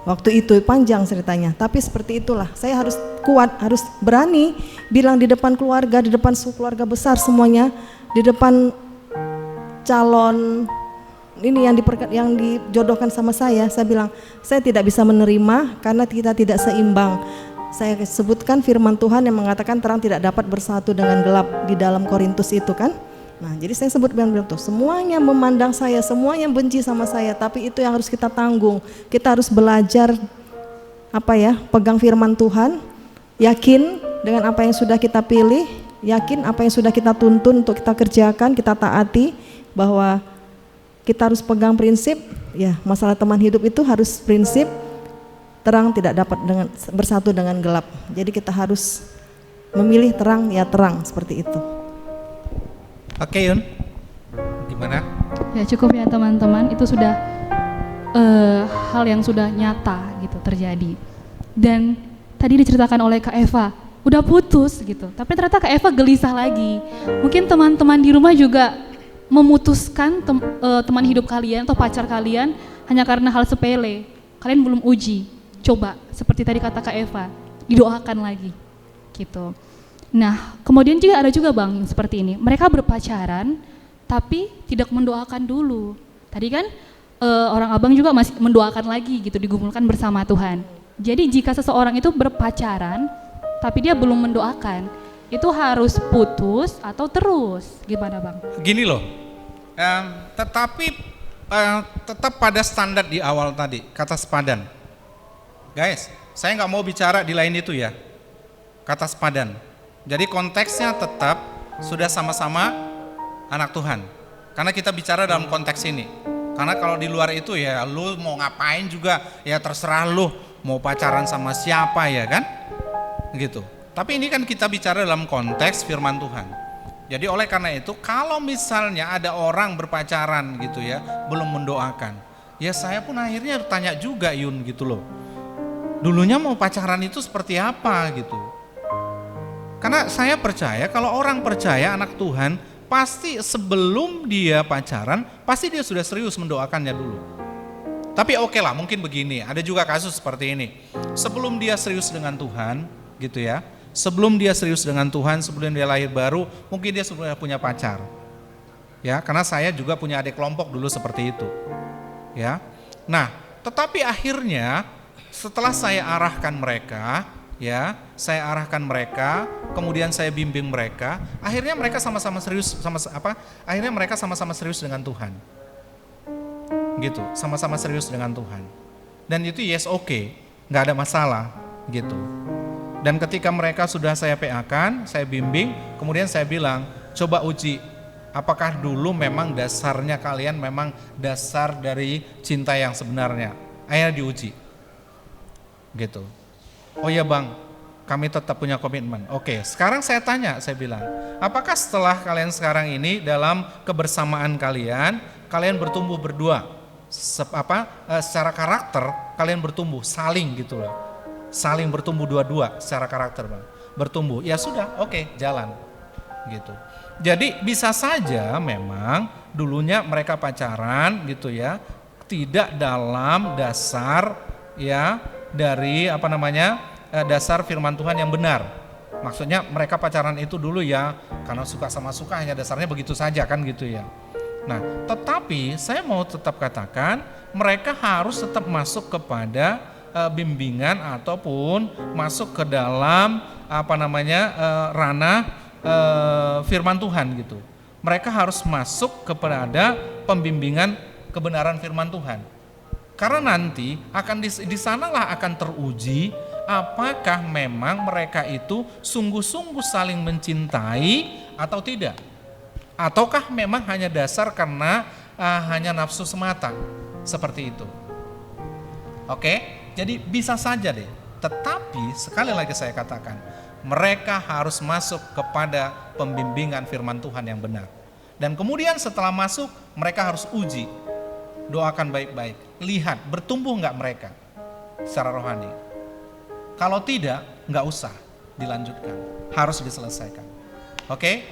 Waktu itu panjang ceritanya, tapi seperti itulah. Saya harus kuat, harus berani bilang di depan keluarga, di depan keluarga besar semuanya, di depan calon ini yang dijodohkan sama saya bilang, saya tidak bisa menerima karena kita tidak seimbang. Saya sebutkan firman Tuhan yang mengatakan terang tidak dapat bersatu dengan gelap di dalam Korintus itu kan. Nah jadi saya sebut bilang tuh, semuanya memandang saya, semuanya benci sama saya, tapi itu yang harus kita tanggung. Kita harus belajar pegang firman Tuhan, yakin dengan apa yang sudah kita pilih, yakin apa yang sudah kita tuntun untuk kita kerjakan, kita taati, bahwa kita harus pegang prinsip. Ya masalah teman hidup itu harus prinsip terang tidak dapat bersatu dengan gelap. Jadi kita harus memilih terang ya terang, seperti itu. Oke Yun, gimana? Ya cukup ya teman-teman, itu sudah hal yang sudah nyata gitu terjadi. Dan tadi diceritakan oleh Kak Eva, udah putus gitu. Tapi ternyata Kak Eva gelisah lagi. Mungkin teman-teman di rumah juga memutuskan teman hidup kalian atau pacar kalian hanya karena hal sepele. Kalian belum uji. Coba seperti tadi kata Kak Eva, didoakan lagi gitu. Nah, kemudian juga ada juga Bang yang seperti ini. Mereka berpacaran tapi tidak mendoakan dulu. Tadi kan orang abang juga masih mendoakan lagi gitu, digumulkan bersama Tuhan. Jadi jika seseorang itu berpacaran tapi dia belum mendoakan, itu harus putus atau terus, gimana Bang? Gini loh, tetapi tetap pada standar di awal tadi, kata sepadan. Guys, saya nggak mau bicara di lain itu ya, kata sepadan. Jadi konteksnya tetap sudah sama-sama anak Tuhan. Karena kita bicara dalam konteks ini. Karena kalau di luar itu ya lu mau ngapain juga ya terserah lu. Mau pacaran sama siapa ya kan? Gitu. Tapi ini kan kita bicara dalam konteks firman Tuhan. Jadi oleh karena itu kalau misalnya ada orang berpacaran gitu ya, belum mendoakan. Ya saya pun akhirnya tanya juga Yun gitu loh. Dulunya mau pacaran itu seperti apa gitu. Karena saya percaya kalau orang percaya anak Tuhan pasti sebelum dia pacaran pasti dia sudah serius mendoakannya dulu. Tapi oke lah mungkin begini, ada juga kasus seperti ini. Sebelum dia serius dengan Tuhan gitu ya, sebelum dia serius dengan Tuhan, sebelum dia lahir baru mungkin dia sudah punya pacar. Ya, karena saya juga punya adik kelompok dulu seperti itu. Ya. Nah, tetapi akhirnya setelah saya arahkan mereka, kemudian saya bimbing mereka, akhirnya mereka sama-sama serius akhirnya mereka sama-sama serius dengan Tuhan. Gitu, sama-sama serius dengan Tuhan. Dan itu yes oke, nggak ada masalah gitu. Dan ketika mereka sudah saya PA-kan, saya bimbing, kemudian saya bilang, coba uji, apakah dulu memang dasarnya kalian memang dasar dari cinta yang sebenarnya. Akhirnya diuji. Gitu. Oh ya Bang, kami tetap punya komitmen. Oke, sekarang saya tanya, saya bilang, apakah setelah kalian sekarang ini dalam kebersamaan kalian bertumbuh berdua? Secara karakter kalian bertumbuh, saling gitu loh. Saling bertumbuh dua-dua secara karakter Bang. Bertumbuh, ya sudah, oke, jalan. Gitu. Jadi bisa saja memang dulunya mereka pacaran gitu ya, tidak dalam dasar ya dari dasar firman Tuhan yang benar. Maksudnya mereka pacaran itu dulu ya karena suka sama suka, hanya dasarnya begitu saja kan gitu ya. Nah, tetapi saya mau tetap katakan mereka harus tetap masuk kepada bimbingan ataupun masuk ke dalam ranah firman Tuhan gitu. Mereka harus masuk kepada pembimbingan kebenaran firman Tuhan. Karena nanti akan di sanalah akan teruji apakah memang mereka itu sungguh-sungguh saling mencintai atau tidak. Ataukah memang hanya dasar karena hanya nafsu semata, seperti itu. Oke, jadi bisa saja deh. Tetapi sekali lagi saya katakan, mereka harus masuk kepada pembimbingan firman Tuhan yang benar. Dan kemudian setelah masuk, mereka harus uji. Doakan baik-baik, lihat bertumbuh nggak mereka secara rohani. Kalau tidak, nggak usah dilanjutkan, harus diselesaikan. Oke?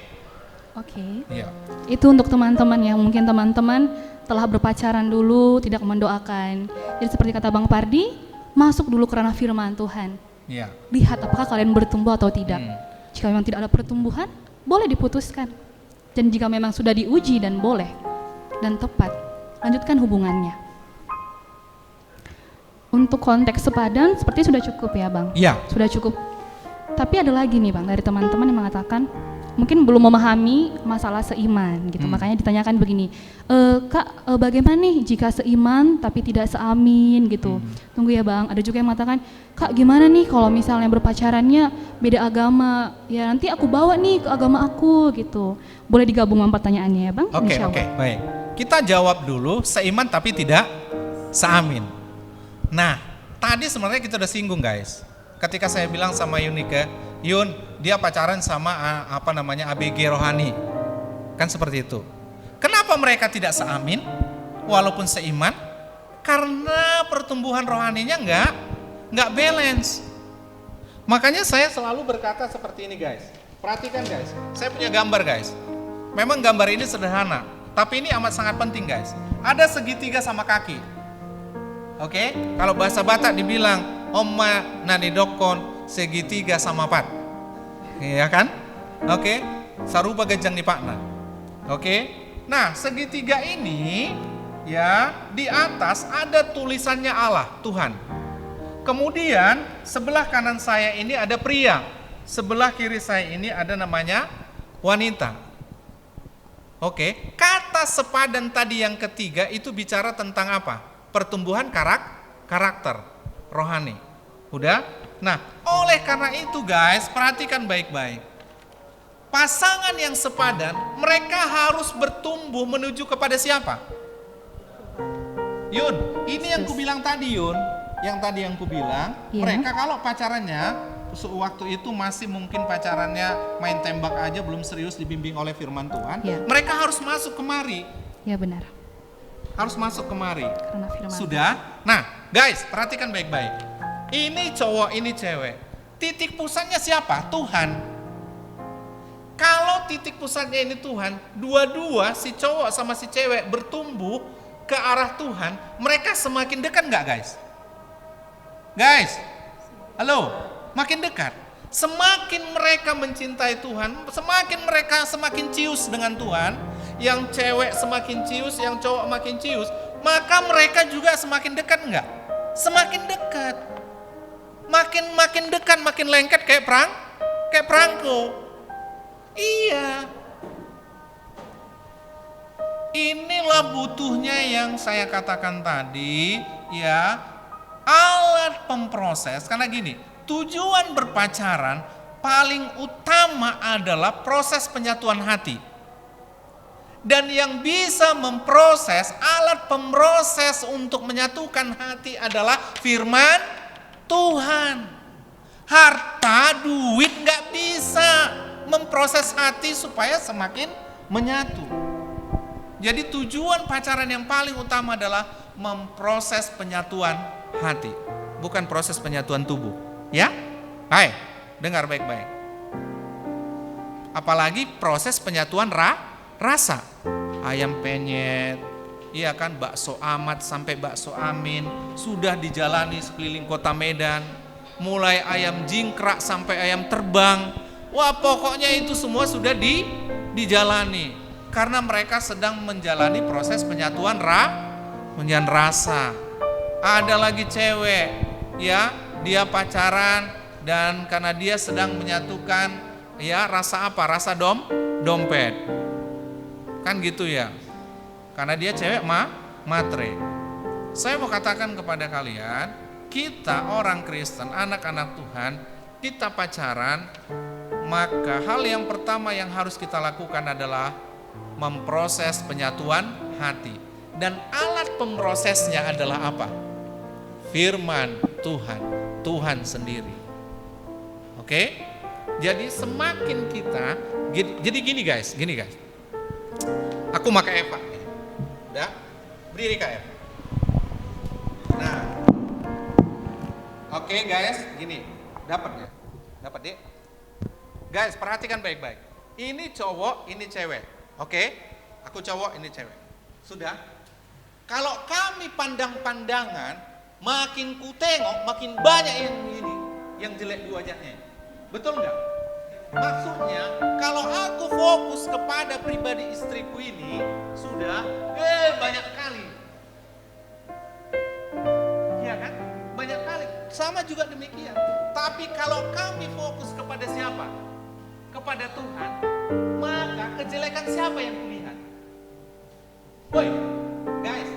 Oke. Iya. Itu untuk teman-teman yang mungkin teman-teman telah berpacaran dulu, tidak mendoakan. Jadi seperti kata Bang Pardi, masuk dulu ke ranah firman Tuhan. Iya. Lihat apakah kalian bertumbuh atau tidak. Jika memang tidak ada pertumbuhan, boleh diputuskan. Dan jika memang sudah diuji dan boleh dan tepat, lanjutkan hubungannya. Untuk konteks sepadan seperti sudah cukup ya Bang? Iya. Sudah cukup. Tapi ada lagi nih Bang, dari teman-teman yang mengatakan mungkin belum memahami masalah seiman gitu. Makanya ditanyakan begini, Kak bagaimana nih jika seiman tapi tidak seamin gitu. Tunggu ya Bang, ada juga yang mengatakan, Kak gimana nih kalau misalnya berpacarannya beda agama, ya nanti aku bawa nih ke agama aku gitu. Boleh digabung sama pertanyaannya ya Bang? Oke, baik. Kita jawab dulu seiman tapi tidak seamin. Nah, tadi sebenarnya kita udah singgung guys. Ketika saya bilang sama Yunike, Yun, dia pacaran sama ABG rohani. Kan seperti itu. Kenapa mereka tidak seamin walaupun seiman? Karena pertumbuhan rohaninya enggak balance. Makanya saya selalu berkata seperti ini guys. Perhatikan guys, saya punya gambar guys. Memang gambar ini sederhana, tapi ini amat sangat penting guys. Ada segitiga sama kaki. Oke, kalau bahasa Batak dibilang Oma nani dokon segitiga sama pat. Iya kan? Oke, sarupa gejang di pakna. Oke, nah segitiga ini ya di atas ada tulisannya Allah, Tuhan. Kemudian sebelah kanan saya ini ada pria, sebelah kiri saya ini ada namanya wanita. Oke, kata sepadan tadi yang ketiga itu bicara tentang apa? Pertumbuhan karakter rohani. Udah? Nah, oleh karena itu guys, perhatikan baik-baik. Pasangan yang sepadan, mereka harus bertumbuh menuju kepada siapa? Yun, ini yang kubilang tadi Yun, yang tadi yang kubilang, mereka kalau pacarannya waktu itu masih mungkin pacarannya main tembak aja, belum serius dibimbing oleh firman Tuhan, mereka harus masuk kemari. Ya benar. Harus masuk kemari. Karena firman. Sudah? Nah, guys, perhatikan baik-baik. Ini cowok, ini cewek. Titik pusatnya siapa? Tuhan. Kalau titik pusatnya ini Tuhan, dua-dua si cowok sama si cewek bertumbuh ke arah Tuhan, mereka semakin dekat nggak guys? Guys, halo? Makin dekat. Semakin mereka mencintai Tuhan, semakin cius dengan Tuhan. Yang cewek semakin cius, yang cowok makin cius, maka mereka juga semakin dekat enggak? Semakin dekat. Makin dekat, makin lengket kayak perangko. Iya. Inilah butuhnya yang saya katakan tadi, ya, alat pemproses. Karena gini, tujuan berpacaran paling utama adalah proses penyatuan hati. Dan yang bisa memproses, alat pemproses untuk menyatukan hati adalah firman Tuhan. Harta, duit gak bisa memproses hati supaya semakin menyatu. Jadi tujuan pacaran yang paling utama adalah memproses penyatuan hati, bukan proses penyatuan tubuh. Ya, baik, dengar baik-baik. Apalagi proses penyatuan rasa, ayam penyet, iya kan, bakso amat sampai bakso amin, sudah dijalani sekeliling kota Medan, mulai ayam jingkrak sampai ayam terbang. Wah, pokoknya itu semua sudah dijalani, karena mereka sedang menjalani proses penyatuan rasa. Ada lagi cewek, ya, dia pacaran dan karena dia sedang menyatukan, ya, rasa apa? Rasa dompet. Kan gitu ya. Karena dia cewek matre. Saya mau katakan kepada kalian, kita orang Kristen, anak-anak Tuhan, kita pacaran, maka hal yang pertama yang harus kita lakukan adalah memproses penyatuan hati. Dan alat pemprosesnya adalah apa? Firman Tuhan, Tuhan sendiri. Oke? Jadi semakin kita, jadi gini guys. Aku pakai Eva. Udah? Berdiri Kak Eva. Nah. Oke guys, gini. Dapat ya? Dapat deh. Guys, perhatikan baik-baik. Ini cowok, ini cewek. Oke? Aku cowok, ini cewek. Sudah? Kalau kami pandang-pandangan, makin ku tengok, makin banyak yang ini, yang jelek wajahnya. Betul nggak? Maksudnya, kalau aku fokus kepada pribadi istriku ini, sudah, banyak kali. Iya kan? Banyak kali. Sama juga demikian. Tapi kalau kami fokus kepada siapa? Kepada Tuhan, maka kejelekan siapa yang kulihat? Woi, guys.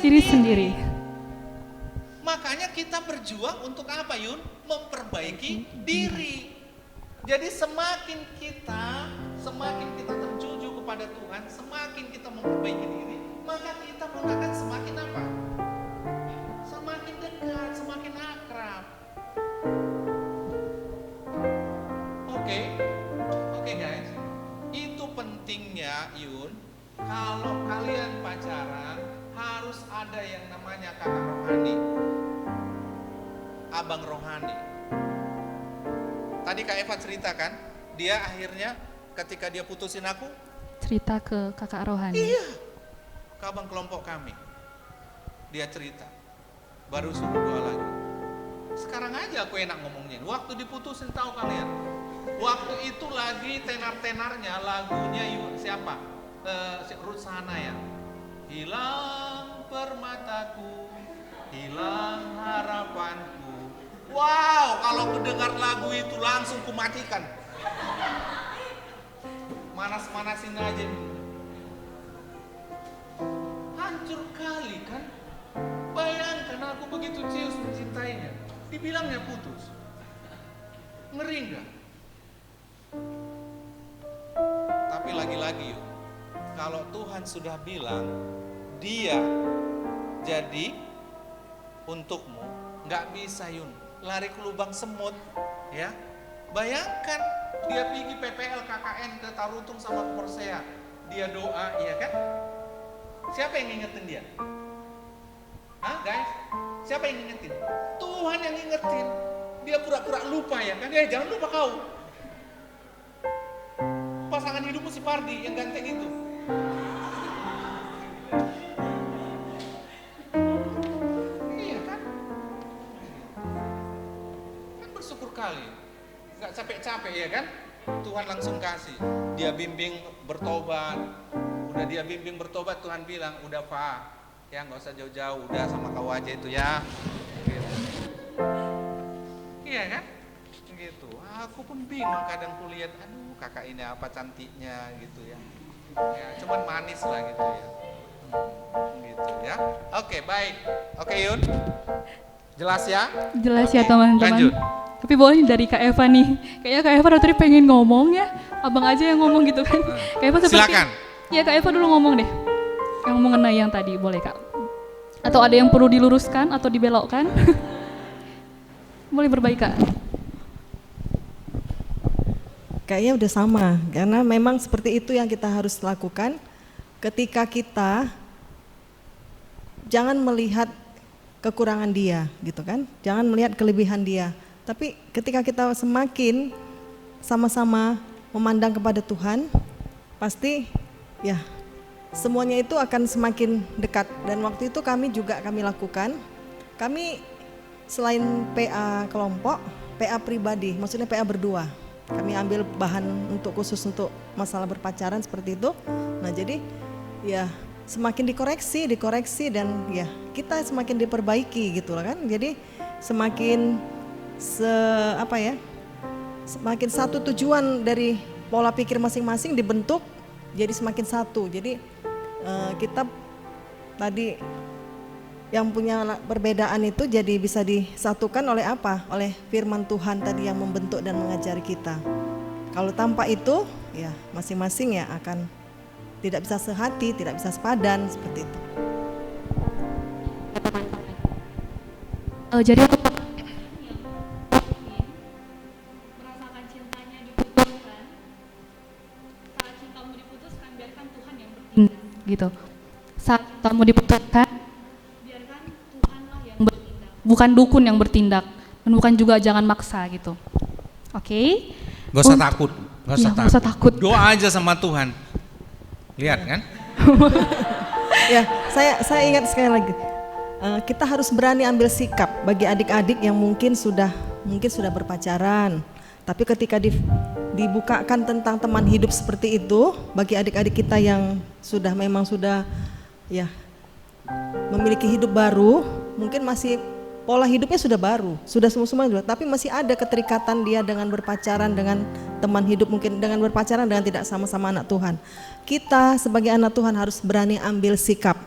Diri sendiri. Makanya kita berjuang untuk apa, Yun? Memperbaiki diri. Jadi semakin kita tertuju kepada Tuhan, semakin kita memperbaiki diri, maka kita pun akan semakin apa? Semakin dekat, semakin akrab. Oke guys. Itu pentingnya, Yun. Kalau kalian pacaran, harus ada yang namanya kakak rohani, cabang rohani. Tadi Kak Eva ceritakan, dia akhirnya ketika dia putusin aku, Cerita ke kakak rohani. iya, ke abang kelompok kami. Dia cerita, baru suruh doa lagi. Sekarang aja aku enak ngomongnya. Waktu diputusin tahu kalian, waktu itu lagi tenar-tenarnya lagunya siapa? Ruth Sahanaya. Hilang permataku, hilang harapanku. Wow, kalau aku dengar lagu itu langsung kumatikan. Manas-manasin aja. Hancur kali kan? Bayangkan aku begitu cius mencintainya, dibilangnya putus. Ngeri enggak? Tapi lagi-lagi yuk, kalau Tuhan sudah bilang dia jadi untukmu, nggak bisa Yun lari ke lubang semut, ya. Bayangkan dia pergi PPL KKN ke Tarutung sama ke Persea, dia doa, iya kan? Siapa yang ngingetin dia? Hah guys? Siapa yang ngingetin? Tuhan yang ngingetin. Dia pura-pura lupa ya kan? Jangan lupa kau. Pasangan hidupmu si Pardi yang ganteng itu. Iya kan? Kan bersyukur kali. Gak capek-capek ya kan? Tuhan langsung kasih. Dia bimbing bertobat. Udah dia bimbing bertobat, Tuhan bilang, udah Pak, ya nggak usah jauh-jauh, udah sama kau aja itu ya. Gitu. Iya kan? Gitu. Aku pun bingung kadang kulihat, aduh kakak ini apa cantiknya gitu ya. Ya cuman manis lah gitu ya. Gitu ya. Oke, baik. Oke Yun. Jelas ya? Jelas Oke, ya teman-teman. Lanjut. Tapi boleh dari Kak Eva nih. Kayaknya Kak Eva dari tadi pengen ngomong ya. Abang aja yang ngomong gitu kan. Kak Eva seperti, Silakan. Ya Kak Eva dulu ngomong deh. Yang mengenai yang tadi boleh Kak. Atau ada yang perlu diluruskan atau dibelokkan? Boleh berbagi Kak. Kayaknya udah sama, karena memang seperti itu yang kita harus lakukan ketika kita jangan melihat kekurangan dia, gitu kan? Jangan melihat kelebihan dia. Tapi ketika kita semakin sama-sama memandang kepada Tuhan, pasti ya semuanya itu akan semakin dekat. Dan waktu itu kami lakukan. Kami selain PA kelompok, PA pribadi, maksudnya PA berdua. Kami ambil bahan khusus untuk masalah berpacaran seperti itu. Nah jadi ya semakin dikoreksi dan ya kita semakin diperbaiki gitu lah kan. Jadi semakin semakin satu tujuan dari pola pikir masing-masing dibentuk jadi semakin satu. Jadi kita tadi yang punya perbedaan itu jadi bisa disatukan oleh apa? Oleh firman Tuhan tadi yang membentuk dan mengajari kita. Kalau tanpa itu, ya masing-masing ya akan tidak bisa sehati, tidak bisa sepadan seperti itu. Jadi untuk merasakan cintanya diputuskan, saat cintamu diputuskan biarkan Tuhan yang bertindak, gitu. Saat cintamu diputuskan, biarkan Tuhanlah yang bertindak, bukan dukun yang bertindak, dan bukan juga jangan maksa gitu. Oke? Gak usah takut, gak usah, Iya, gak usah takut. Doa aja sama Tuhan. Lihat kan? Ya, saya ingat sekali lagi. Kita harus berani ambil sikap bagi adik-adik yang mungkin sudah berpacaran. Tapi ketika dibukakan tentang teman hidup seperti itu, bagi adik-adik kita yang memang sudah ya memiliki hidup baru, mungkin masih pola hidupnya sudah baru, sudah semua tapi masih ada keterikatan dia dengan berpacaran dengan teman hidup, mungkin dengan berpacaran dengan tidak sama-sama anak Tuhan. Kita sebagai anak Tuhan harus berani ambil sikap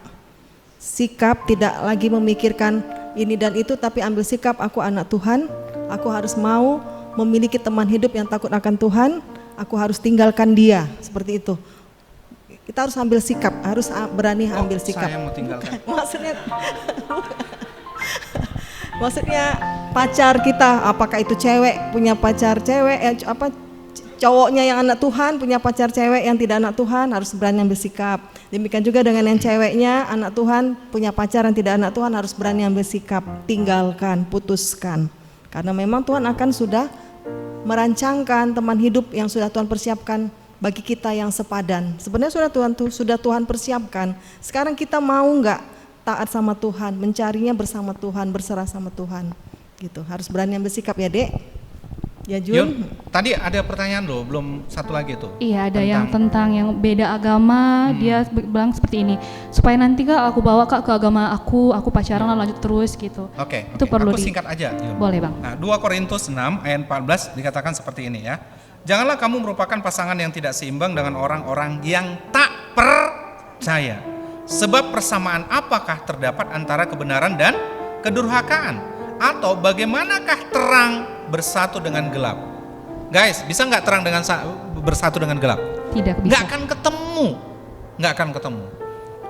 tidak lagi memikirkan ini dan itu, tapi ambil sikap, aku anak Tuhan, aku harus mau memiliki teman hidup yang takut akan Tuhan, aku harus tinggalkan dia, seperti itu. Kita harus ambil sikap, harus berani ambil sikap. Saya mau tinggalkan. Maksudnya pacar kita, apakah itu cewek punya pacar cewek, cowoknya yang anak Tuhan punya pacar cewek yang tidak anak Tuhan, harus berani ambil sikap. Demikian juga dengan yang ceweknya anak Tuhan punya pacar yang tidak anak Tuhan, harus berani ambil sikap, tinggalkan, putuskan. Karena memang Tuhan akan sudah merancangkan teman hidup yang sudah Tuhan persiapkan bagi kita yang sepadan. Sebenarnya sudah Tuhan persiapkan. Sekarang kita mau nggak taat sama Tuhan, mencarinya bersama Tuhan, berserah sama Tuhan. Gitu. Harus berani bersikap ya, Dek. Ya, Jun. Yun, tadi ada pertanyaan loh, belum satu lagi tuh. Iya, ada yang tentang yang beda agama, dia bilang seperti ini, supaya nanti Kak aku bawa Kak ke agama aku pacaran lah lanjut terus gitu. Oke, Itu perlu aku singkat aja. Yun. Boleh Bang. Nah, 2 Korintus 6 ayat 14 dikatakan seperti ini ya. Janganlah kamu merupakan pasangan yang tidak seimbang dengan orang-orang yang tak percaya. Sebab persamaan apakah terdapat antara kebenaran dan kedurhakaan? Atau bagaimanakah terang bersatu dengan gelap? Guys, bisa nggak terang dengan bersatu dengan gelap? Tidak bisa. Nggak akan ketemu.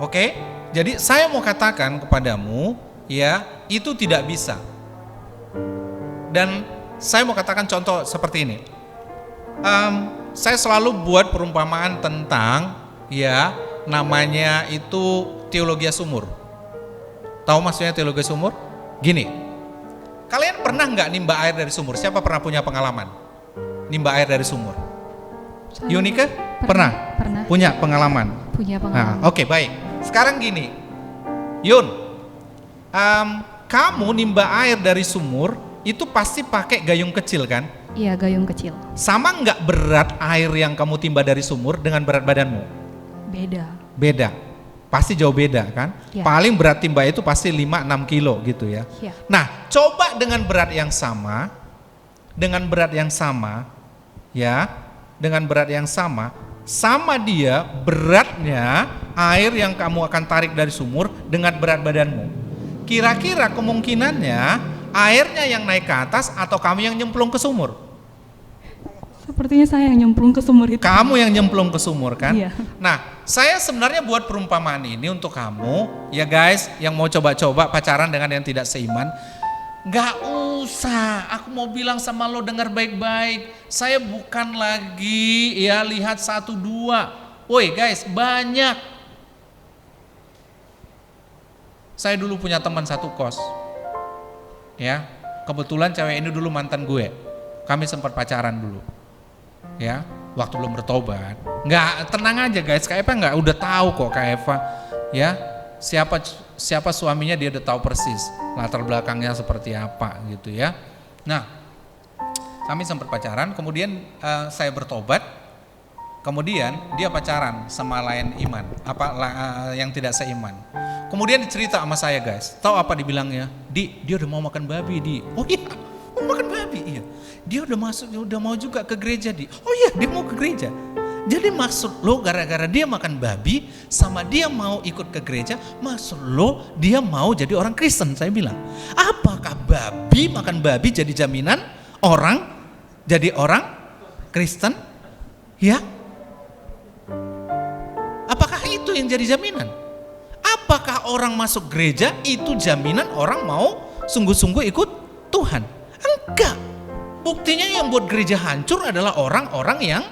Oke? Jadi saya mau katakan kepadamu, ya itu tidak bisa. Dan saya mau katakan contoh seperti ini. Saya selalu buat perumpamaan tentang, ya namanya itu teologi sumur. Tahu maksudnya teologi sumur? Gini. Kalian pernah nggak nimba air dari sumur? Siapa pernah punya pengalaman nimba air dari sumur? Yunika? Pernah? Punya pengalaman? Punya pengalaman. Nah, oke, baik. Sekarang gini, Yun, kamu nimba air dari sumur itu pasti pakai gayung kecil kan? Iya, gayung kecil. Sama nggak berat air yang kamu timba dari sumur dengan berat badanmu? Beda. Pasti jauh beda kan? Ya. Paling berat timba itu pasti 5-6 kilo gitu ya. Ya. Nah, coba dengan berat yang sama, sama dia beratnya air yang kamu akan tarik dari sumur dengan berat badanmu. Kira-kira kemungkinannya airnya yang naik ke atas atau kamu yang nyemplung ke sumur? Sepertinya saya yang nyemplung ke sumur itu. Kamu yang nyemplung ke sumur kan? Iya. Nah, saya sebenarnya buat perumpamaan ini untuk kamu, ya guys, yang mau coba-coba pacaran dengan yang tidak seiman. Gak usah, aku mau bilang sama lo, dengar baik-baik. Saya bukan lagi ya lihat 1-2. Woi guys, banyak. Saya dulu punya teman satu kos. Ya, kebetulan cewek ini dulu mantan gue. Kami sempat pacaran dulu. Ya, waktu belum bertobat. Nggak, tenang aja guys, Kak Eva nggak udah tahu kok Kak Eva. Ya, siapa suaminya dia udah tahu persis. Latar belakangnya seperti apa gitu ya. Nah, kami sempat pacaran, kemudian saya bertobat. Kemudian dia pacaran sama lain iman, yang tidak seiman. Kemudian dicerita sama saya guys. Tahu apa dibilangnya? Dia udah mau makan babi, Di. Oh iya, mau makan babi, iya. Dia udah mau juga ke gereja, Di. Oh iya, dia mau ke gereja. Jadi maksud lo gara-gara dia makan babi sama dia mau ikut ke gereja, maksud lo dia mau jadi orang Kristen? Saya bilang, apakah makan babi jadi jaminan orang jadi orang Kristen? Ya. Apakah itu yang jadi jaminan? Apakah orang masuk gereja itu jaminan orang mau sungguh-sungguh ikut Tuhan? Enggak. Buktinya yang buat gereja hancur adalah orang-orang yang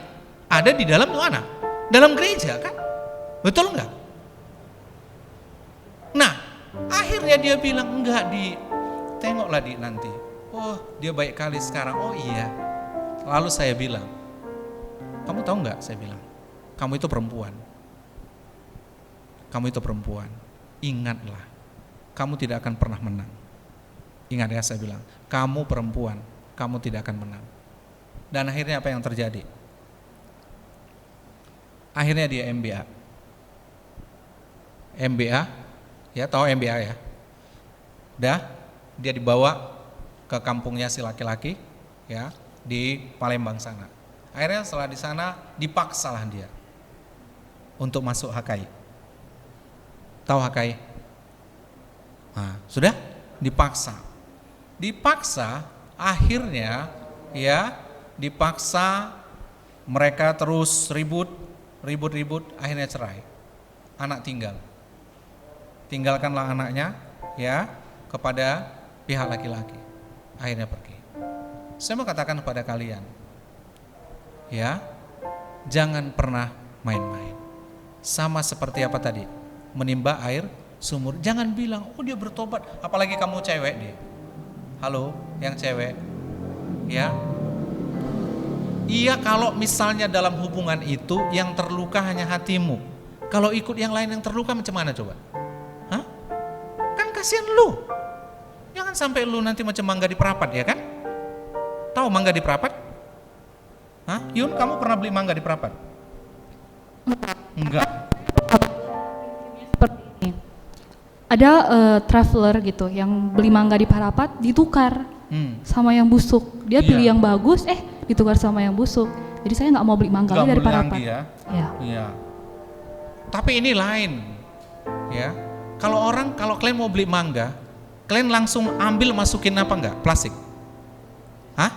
ada di dalam mana? Dalam gereja kan? Betul enggak? Nah, akhirnya dia bilang, enggak Di, tengoklah Di nanti. Oh, dia baik kali sekarang. Oh iya. Lalu saya bilang, kamu tahu enggak? Saya bilang, kamu itu perempuan. Kamu itu perempuan. Ingatlah, kamu tidak akan pernah menang. Ingat ya, saya bilang, kamu perempuan, kamu tidak akan menang. Dan akhirnya apa yang terjadi? Akhirnya dia MBA. MBA, ya tahu MBA ya? Udah, dia dibawa ke kampungnya si laki-laki, ya di Palembang sana. Akhirnya setelah di sana dipaksalah dia untuk masuk HKI. Tahu HKI? Nah, sudah dipaksa. Dipaksa, akhirnya ya dipaksa, mereka terus ribut, akhirnya cerai. Anak tinggalkanlah anaknya ya kepada pihak laki-laki. Akhirnya pergi. Saya mau katakan kepada kalian, ya, jangan pernah main-main. Sama seperti apa tadi? Menimba air sumur. Jangan bilang, oh dia bertobat, apalagi kamu cewek dia. Halo, yang cewek. Ya. Iya, kalau misalnya dalam hubungan itu yang terluka hanya hatimu. Kalau ikut yang lain yang terluka macam mana coba? Hah? Kan kasihan lu. Jangan sampai lu nanti macam mangga di perapat, ya kan? Tahu mangga di perapat? Hah? Yun, kamu pernah beli mangga di perapat? Enggak. Seperti ini. Ada traveler gitu yang beli mangga di Parapat ditukar sama yang busuk. Dia pilih yang bagus, ditukar sama yang busuk. Jadi saya nggak mau beli mangga lagi dari Parapat. Ya? Ya. Iya. Tapi ini lain, ya. Kalau kalian mau beli mangga, kalian langsung ambil masukin apa enggak? Plastik? Hah?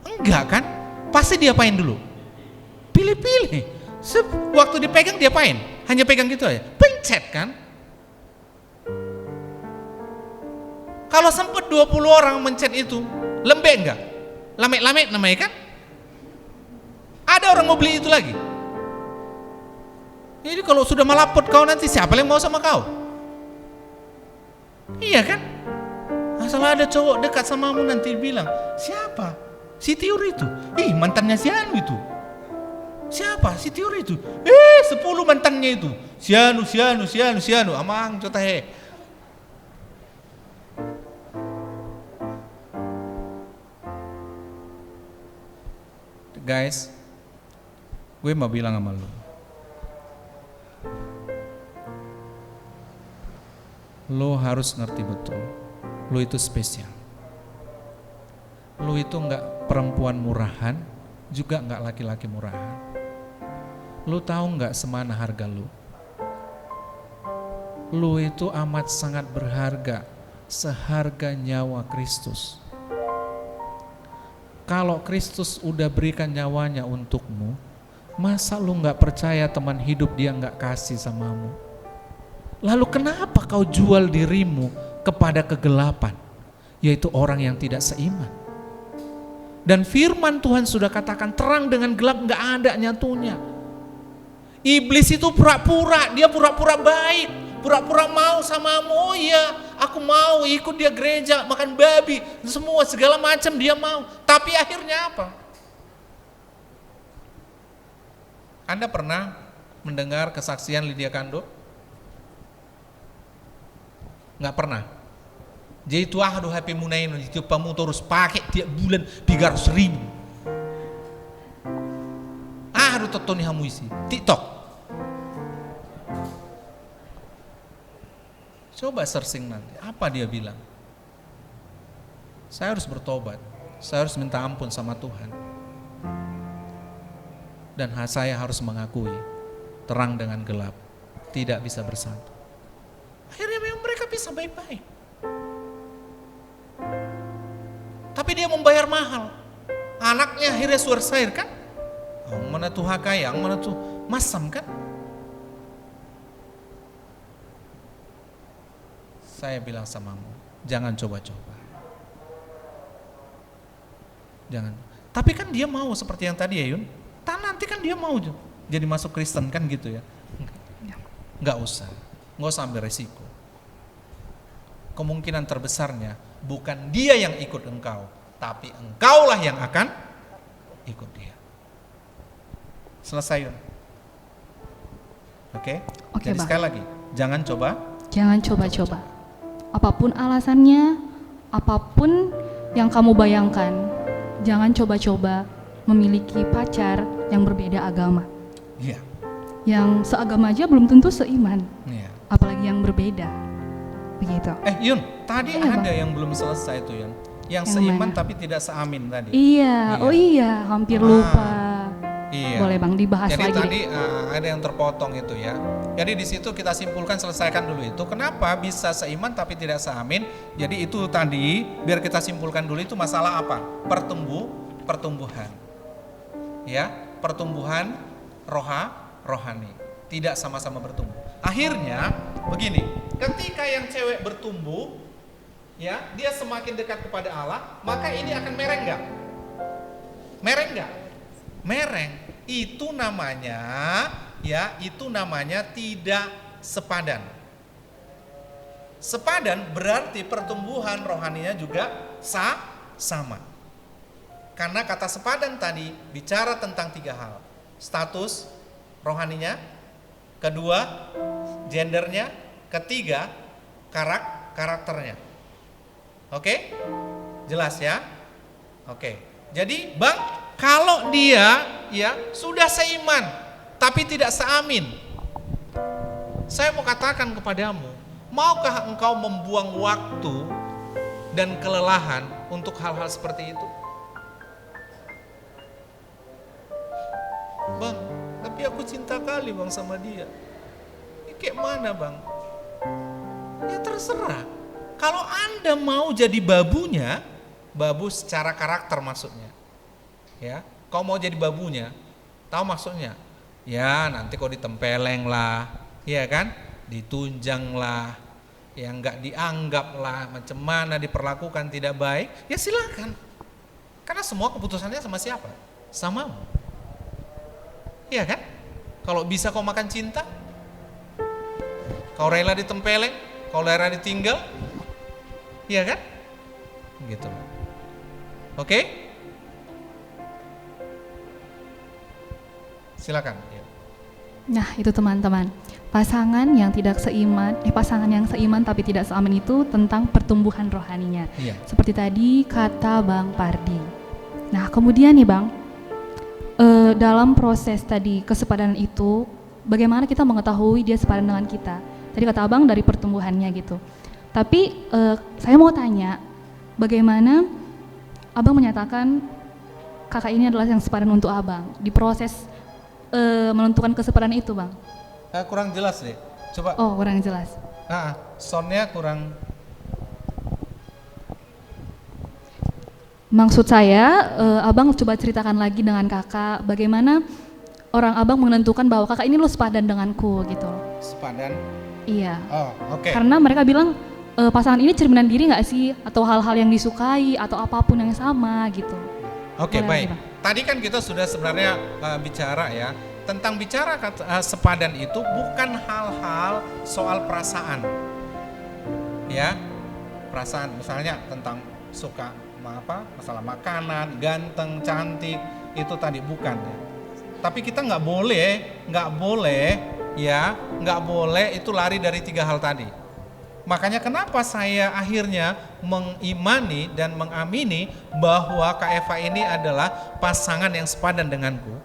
Enggak kan? Pasti diapain dulu? Pilih-pilih. Waktu dipegang diapain? Hanya pegang gitu aja. Pencet kan? Kalau sempat 20 orang mencet itu, lembek enggak? Lamek-lamek namanya kan? Ada orang mau beli itu lagi. Jadi kalau sudah malapot kau nanti siapa yang mau sama kau? Iya kan? Asal ada cowok dekat samamu nanti bilang, siapa? Si Tiur itu. Ih, mantannya si Anu itu. Siapa? Si Tiur itu. 10 mantannya itu. Si Anu. Amang cotahe. Guys, gue mau bilang sama lu. Lo harus ngerti betul, lo itu spesial. Lo itu enggak perempuan murahan, juga enggak laki-laki murahan. Lo tahu enggak semana harga lo? Lo itu amat sangat berharga, seharga nyawa Kristus. Kalau Kristus udah berikan nyawanya untukmu, masa lo enggak percaya teman hidup dia enggak kasih samamu? Lalu kenapa kau jual dirimu kepada kegelapan, yaitu orang yang tidak seiman? Dan firman Tuhan sudah katakan terang dengan gelap gak ada nyatunya. Iblis itu pura-pura, dia pura-pura baik, pura-pura mau samamu. Oh iya, aku mau ikut dia gereja, makan babi, semua segala macam dia mau. Tapi akhirnya apa? Anda pernah mendengar kesaksian Lydia Kando? Nggak pernah. Jadi itu ahadu HP munain itu kamu terus pakai tiap bulan 300.000. Ahadu totoni hamuisi TikTok. Coba searching nanti, apa dia bilang? Saya harus bertobat, saya harus minta ampun sama Tuhan. Dan saya harus mengakui terang dengan gelap tidak bisa bersatu. Akhirnya memang mereka bisa baik-baik. Tapi dia membayar mahal. Anaknya akhirnya suarsair kan? Yang mana tuh hakaya, yang mana tuh masam kan? Saya bilang samamu, jangan coba-coba. Jangan. Tapi kan dia mau seperti yang tadi ya Yun. Nanti kan dia mau jadi masuk Kristen kan gitu ya. Enggak usah ambil resiko. Kemungkinan terbesarnya bukan dia yang ikut engkau, tapi engkaulah yang akan ikut dia. Selesai Yun. Oke? Jadi Bang. sekali lagi, jangan coba-coba. Apapun alasannya, apapun yang kamu bayangkan, jangan coba-coba memiliki pacar yang berbeda agama. Iya. Yang seagama aja belum tentu seiman. Iya. Apalagi yang berbeda. Begitu. Yun, tadi Iya, ada Bang. yang belum selesai tuh Yun. Yang Yang seiman mana? tapi tidak seamin tadi. Iya. Oh iya, hampir lupa. Iya. Boleh Bang dibahas Jadi lagi. tadi ada yang terpotong itu ya. Jadi di situ kita simpulkan, selesaikan dulu itu. Kenapa bisa seiman tapi tidak seamin? Jadi itu tadi biar kita simpulkan dulu itu masalah apa? Pertumbuhan. Ya, pertumbuhan rohani. Tidak sama-sama bertumbuh. Akhirnya begini, ketika yang cewek bertumbuh, ya, dia semakin dekat kepada Allah, maka ini akan mereng enggak? Mereng. Itu namanya tidak sepadan. Sepadan berarti pertumbuhan rohaninya juga sama. Karena kata sepadan tadi bicara tentang 3 hal. Status rohaninya, kedua gendernya, ketiga karakternya. Oke? Jelas ya? Oke. Jadi Bang, kalau dia ya sudah seiman tapi tidak seamin, saya mau katakan kepadamu, maukah engkau membuang waktu dan kelelahan untuk hal-hal seperti itu? Bang, tapi aku cinta kali Bang sama dia. Ini kayak mana Bang? Ya terserah. Kalau Anda mau jadi babunya, babu secara karakter maksudnya. Ya, kau mau jadi babunya, tahu maksudnya? Ya nanti kau ditempeleng lah, ya kan? Ditunjang lah, ya nggak dianggap lah, macam mana diperlakukan tidak baik, ya silakan. Karena semua keputusannya sama siapa? Samamu. Iya kan? Kalau bisa kau makan cinta, kau rela ditempeleng, kau rela ditinggal, iya kan? Gitu. Oke? Silakan. Nah, itu teman-teman. Pasangan yang yang seiman tapi tidak seaman itu tentang pertumbuhan rohaninya. Iya. Seperti tadi kata Bang Pardi. Nah, kemudian nih Bang, dalam proses tadi kesepadan itu, bagaimana kita mengetahui dia sepadan dengan kita? Tadi kata Abang dari pertumbuhannya gitu. Tapi saya mau tanya, bagaimana Abang menyatakan kakak ini adalah yang sepadan untuk Abang di proses menentukan kesepadan itu, Bang? Kurang jelas deh. Coba. Oh, kurang jelas. Soundnya kurang. Maksud saya, Abang coba ceritakan lagi dengan kakak, bagaimana orang Abang menentukan bahwa kakak ini lo sepadan denganku gitu. Sepadan? Iya. Oh, oke. Karena mereka bilang pasangan ini cerminan diri nggak sih, atau hal-hal yang disukai, atau apapun yang sama gitu. Oke, baik. Tadi kan kita sudah sebenarnya bicara ya, tentang bicara sepadan itu bukan hal-hal soal perasaan. Ya, perasaan misalnya tentang suka masalah makanan, ganteng, cantik, itu tadi bukan ya. Tapi kita nggak boleh itu lari dari 3 hal tadi. Makanya kenapa saya akhirnya mengimani dan mengamini bahwa Kak Eva ini adalah pasangan yang sepadan denganku.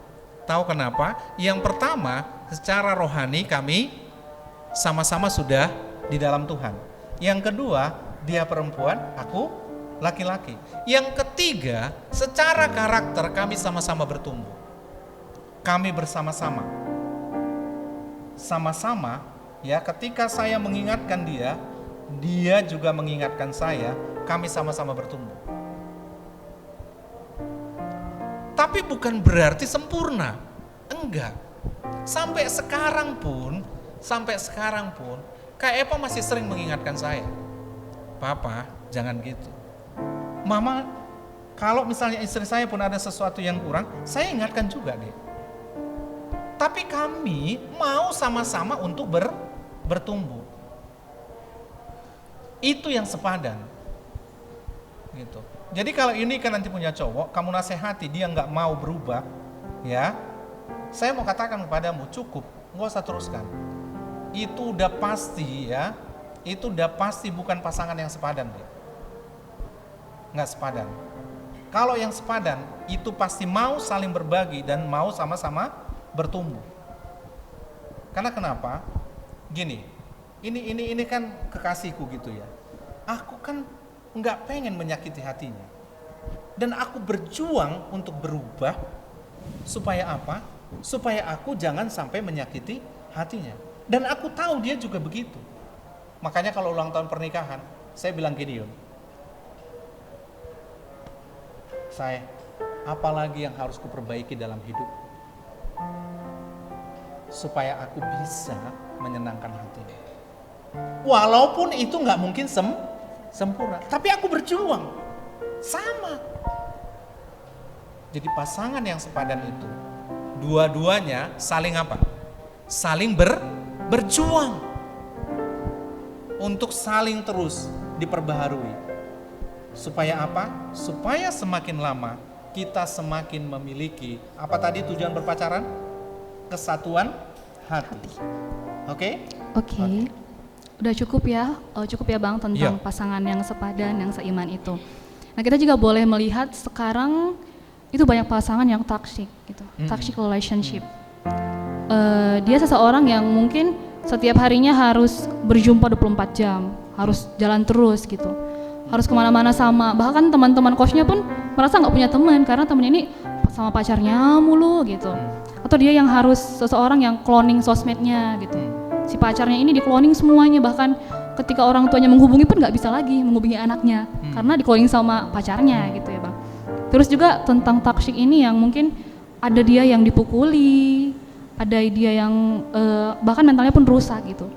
Tahu kenapa? Yang pertama, secara rohani kami sama-sama sudah di dalam Tuhan. Yang kedua, dia perempuan, aku laki-laki. Yang ketiga, secara karakter kami sama-sama bertumbuh. Kami bersama-sama. Sama-sama ya, ketika saya mengingatkan dia, dia juga mengingatkan saya, kami sama-sama bertumbuh. Tapi bukan berarti sempurna. Enggak. Sampai sekarang pun Kak Eva masih sering mengingatkan saya. Papa, jangan gitu. Mama, kalau misalnya istri saya pun ada sesuatu yang kurang, saya ingatkan juga deh. Tapi kami mau sama-sama untuk bertumbuh. Itu yang sepadan. Gitu. Jadi kalau ini kan nanti punya cowok, kamu nasihati dia nggak mau berubah, ya, saya mau katakan kepadamu cukup, nggak usah teruskan. Itu udah pasti ya, itu udah pasti bukan pasangan yang sepadan deh. Nggak sepadan. Kalau yang sepadan itu pasti mau saling berbagi dan mau sama-sama bertumbuh. Karena kenapa? Gini, ini kan kekasihku gitu ya. Aku kan nggak pengen menyakiti hatinya. Dan aku berjuang untuk berubah supaya apa? Supaya aku jangan sampai menyakiti hatinya. Dan aku tahu dia juga begitu. Makanya kalau ulang tahun pernikahan, saya bilang gini, Yun. Saya, apalagi yang harus kuperbaiki dalam hidup supaya aku bisa menyenangkan hatinya. Walaupun itu nggak mungkin sempurna, tapi aku berjuang sama. Jadi pasangan yang sepadan itu dua-duanya saling apa? Saling berjuang. untuk saling terus diperbaharui. Supaya apa? Supaya semakin lama kita semakin memiliki, apa tadi tujuan berpacaran? Kesatuan hati. Oke? Oke. Udah cukup ya Bang tentang Iya. pasangan yang sepadan, yang seiman itu. Nah kita juga boleh melihat sekarang itu banyak pasangan yang toxic gitu, toxic relationship. Dia seseorang yang mungkin setiap harinya harus berjumpa 24 jam, harus jalan terus gitu, harus kemana-mana sama. Bahkan teman-teman coachnya pun merasa nggak punya teman karena temennya ini sama pacarnya mulu gitu. Atau dia yang harus seseorang yang cloning sosmednya gitu. Si pacarnya ini di cloning semuanya, bahkan ketika orang tuanya menghubungi pun nggak bisa lagi menghubungi anaknya karena di cloning sama pacarnya gitu ya Bang. Terus juga tentang toxic ini yang mungkin ada dia yang dipukuli, ada dia yang bahkan mentalnya pun rusak gitu.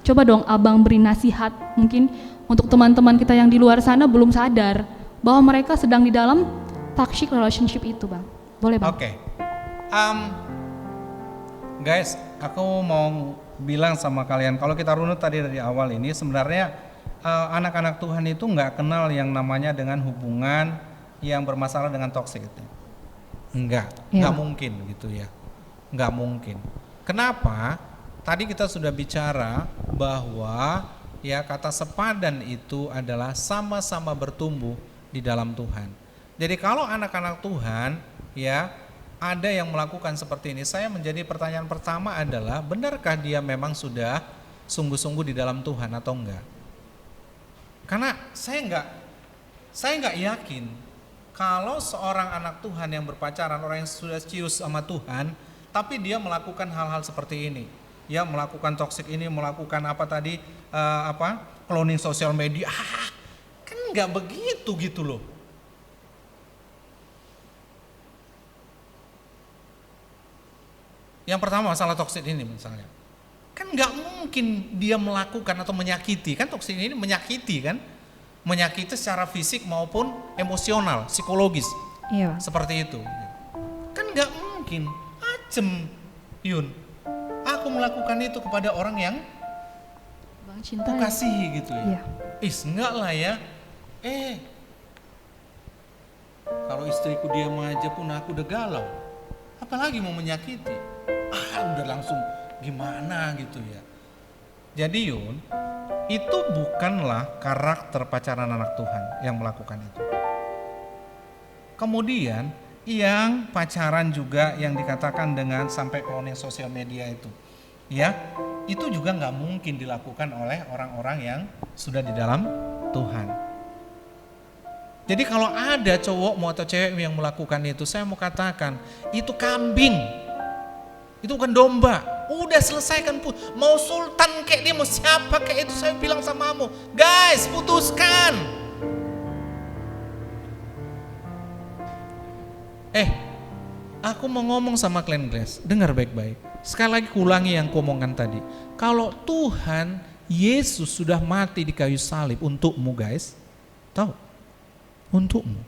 Coba dong Abang beri nasihat mungkin untuk teman-teman kita yang di luar sana belum sadar bahwa mereka sedang di dalam toxic relationship itu Bang. Boleh Bang? Oke. Guys, aku mau bilang sama kalian, kalau kita runut tadi dari awal ini, sebenarnya anak-anak Tuhan itu nggak kenal yang namanya dengan hubungan yang bermasalah dengan toksik itu. Nggak mungkin gitu ya, nggak mungkin. Kenapa? Tadi kita sudah bicara bahwa ya kata sepadan itu adalah sama-sama bertumbuh di dalam Tuhan. Jadi kalau anak-anak Tuhan ya ada yang melakukan seperti ini, saya menjadi pertanyaan pertama adalah benarkah dia memang sudah sungguh-sungguh di dalam Tuhan atau enggak? Karena saya nggak yakin kalau seorang anak Tuhan yang berpacaran, orang yang sudah cius sama Tuhan, tapi dia melakukan hal-hal seperti ini, ya melakukan toksik ini, melakukan apa tadi, cloning sosial media, kan nggak begitu gitu loh. Yang pertama masalah toksik ini misalnya, kan nggak mungkin dia melakukan atau menyakiti, kan toksik ini menyakiti kan, menyakiti secara fisik maupun emosional, psikologis, seperti itu. Kan nggak mungkin, ajem Yun, aku melakukan itu kepada orang yang Bang cinta aku kasihi gitu ya. Enggak lah ya, kalau istriku diam aja pun aku udah galau, apalagi mau menyakiti. Udah langsung gimana gitu ya. Jadi Yun, itu bukanlah karakter pacaran anak Tuhan yang melakukan itu. Kemudian yang pacaran juga yang dikatakan dengan sampai cloning sosial media itu, ya itu juga nggak mungkin dilakukan oleh orang-orang yang sudah di dalam Tuhan. Jadi kalau ada cowok mau atau cewek yang melakukan itu, saya mau katakan itu kambing. Itu bukan domba. Udah selesaikan pun. Mau sultan kayak dia, mau siapa kayak itu, saya bilang sama kamu, guys, putuskan. Aku mau ngomong sama kalian guys, dengar baik-baik. Sekali lagi kulangi yang kuomongkan tadi. Kalau Tuhan Yesus sudah mati di kayu salib untukmu guys, tahu? Untukmu.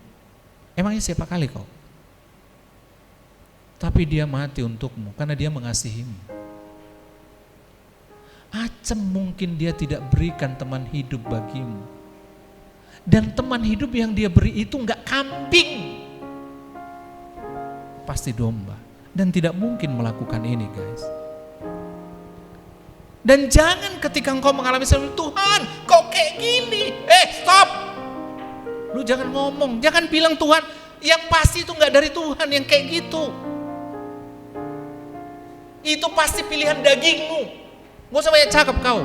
Emangnya siapa kali kau? Tapi dia mati untukmu karena dia mengasihimu. Acem mungkin dia tidak berikan teman hidup bagimu. Dan teman hidup yang dia beri itu enggak kambing. Pasti domba. Dan tidak mungkin melakukan ini guys. Dan jangan ketika engkau mengalami sesuatu, Tuhan kok kayak gini. Stop. Lu jangan ngomong, jangan bilang Tuhan, yang pasti itu enggak dari Tuhan yang kayak gitu. Itu pasti pilihan dagingmu. Gak usah banyak cakap kau.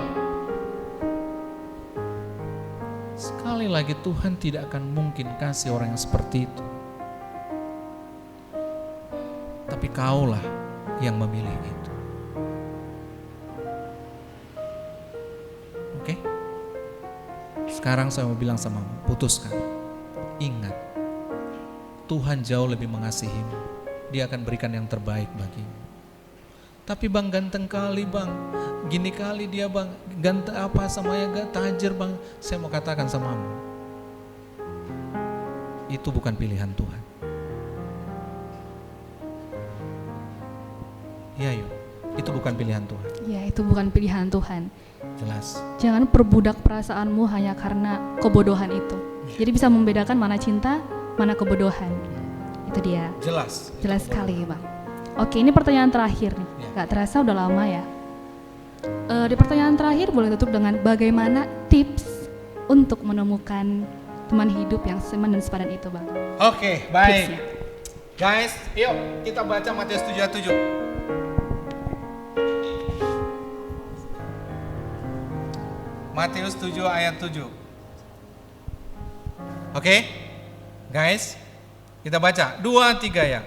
Sekali lagi Tuhan tidak akan mungkin kasih orang yang seperti itu. Tapi kaulah yang memilih itu. Oke? Sekarang saya mau bilang sama kamu, putuskan. Ingat, Tuhan jauh lebih mengasihimu. Dia akan berikan yang terbaik bagimu. Tapi bang ganteng kali bang, gini kali dia bang, ganteng apa samanya gak tajir bang. Saya mau katakan sama kamu, itu bukan pilihan Tuhan. Ya yuk, itu bukan pilihan Tuhan. Ya itu bukan pilihan Tuhan. jelas. Jangan perbudak perasaanmu hanya karena kebodohan itu. Jadi bisa membedakan mana cinta, mana kebodohan. Itu dia. Jelas. Jelas sekali, Bang. Oke, ini pertanyaan terakhir nih. Gak terasa udah lama ya. Di pertanyaan terakhir boleh tutup dengan bagaimana tips untuk menemukan teman hidup yang seiman dan sepadan itu, Bang. Oke, baik. Tipsnya. Guys, yuk kita baca Matius 7 ayat 7. Matius 7 ayat 7. Oke, guys, kita baca 2, 3 ya.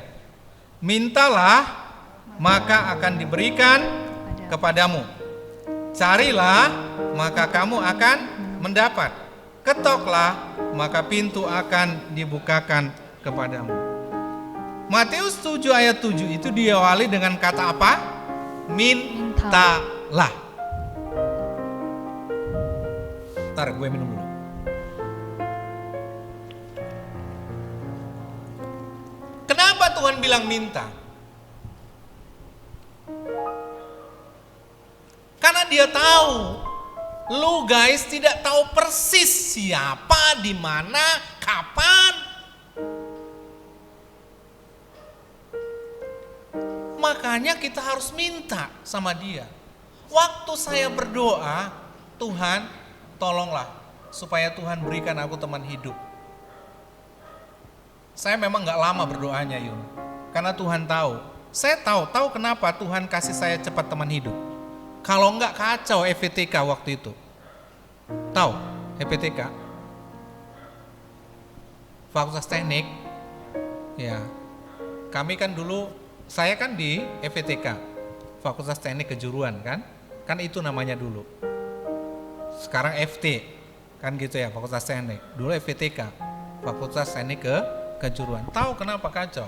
Mintalah maka akan diberikan kepadamu. Carilah maka kamu akan mendapat. Ketoklah maka pintu akan dibukakan kepadamu. Matius 7 ayat 7 itu diawali dengan kata apa? Mintalah. Ntar gue minum dulu. Kenapa Tuhan bilang minta? Karena dia tahu, lu guys tidak tahu persis siapa, di mana, kapan. Makanya kita harus minta sama dia. Waktu saya berdoa, Tuhan tolonglah supaya Tuhan berikan aku teman hidup. Saya memang gak lama berdoanya Yun, karena Tuhan tahu. Saya tahu kenapa Tuhan kasih saya cepat teman hidup. Kalau enggak kacau FPTK waktu itu. Tahu FPTK? Fakultas Teknik. Ya. Kami kan dulu, saya kan di FPTK, Fakultas Teknik Kejuruan kan? Kan itu namanya dulu. Sekarang FT, kan gitu ya, Fakultas Teknik. Dulu FPTK, Fakultas Teknik Kejuruan. Tahu kenapa kacau?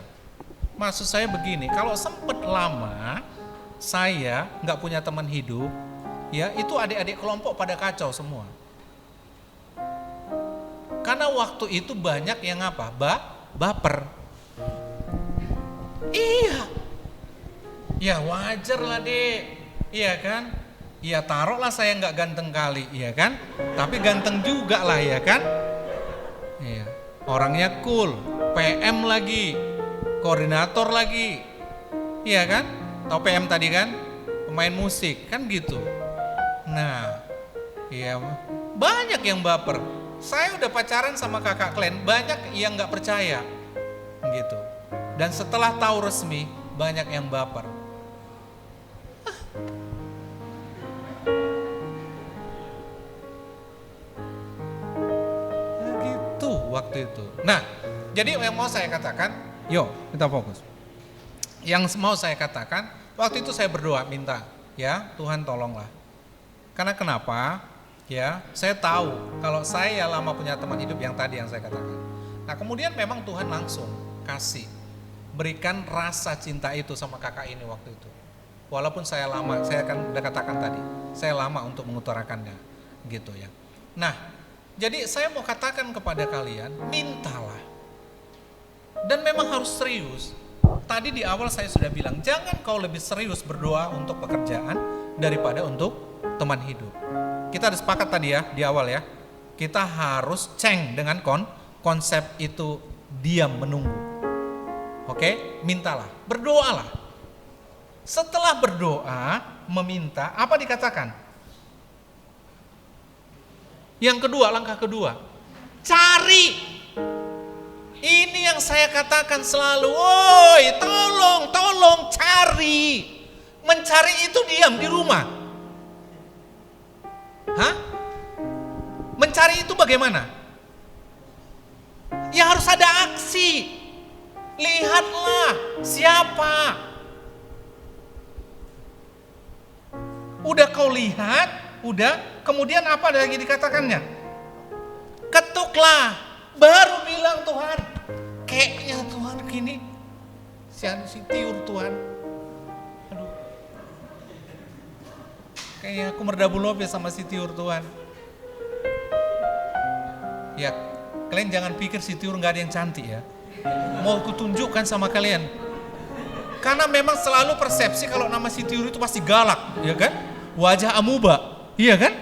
Maksud saya begini, kalau sempet lama saya nggak punya teman hidup, ya itu adik-adik kelompok pada kacau semua. Karena waktu itu banyak yang apa? Baper. Iya. Ya wajar lah dek, iya kan? Ya taruhlah saya nggak ganteng kali, iya kan? Tapi ganteng juga lah, ya kan? Iya. Orangnya cool, PM lagi, koordinator lagi, iya kan? Tahu PM tadi kan? Pemain musik, kan gitu. Nah, iya banyak yang baper. Saya udah pacaran sama kakak Klen, banyak yang nggak percaya, gitu. Dan setelah tahu resmi, banyak yang baper. Waktu itu. Nah, jadi yang mau saya katakan, yuk kita fokus. Yang mau saya katakan, waktu itu saya berdoa minta, ya Tuhan tolonglah. Karena kenapa? Ya, saya tahu kalau saya lama punya teman hidup yang tadi yang saya katakan. Nah, kemudian memang Tuhan langsung kasih, berikan rasa cinta itu sama kakak ini waktu itu. Walaupun saya lama, saya akan udah katakan tadi, saya lama untuk mengutarakannya, gitu ya. Nah, jadi saya mau katakan kepada kalian, mintalah. Dan memang harus serius. Tadi di awal saya sudah bilang, jangan kau lebih serius berdoa untuk pekerjaan daripada untuk teman hidup. Kita ada sepakat tadi ya, di awal ya. Kita harus ceng dengan konsep itu diam menunggu. Oke, mintalah, berdoalah. Setelah berdoa, meminta, apa dikatakan? Yang kedua, langkah kedua, cari. Ini yang saya katakan selalu, woi tolong cari. Mencari itu diam di rumah. Hah? Mencari itu bagaimana? Ya harus ada aksi. Lihatlah siapa. Udah kau lihat, udah, kemudian apa lagi dikatakannya? Ketuklah, baru bilang Tuhan, kayaknya Tuhan gini, si tiur Tuhan. Aduh, kayaknya aku merdabu lobe sama si tiur Tuhan. Ya, kalian jangan pikir si tiur nggak ada yang cantik ya. Mau kutunjukkan sama kalian. Karena memang selalu persepsi kalau nama si tiur itu pasti galak, ya kan? Wajah amuba. Iya kan?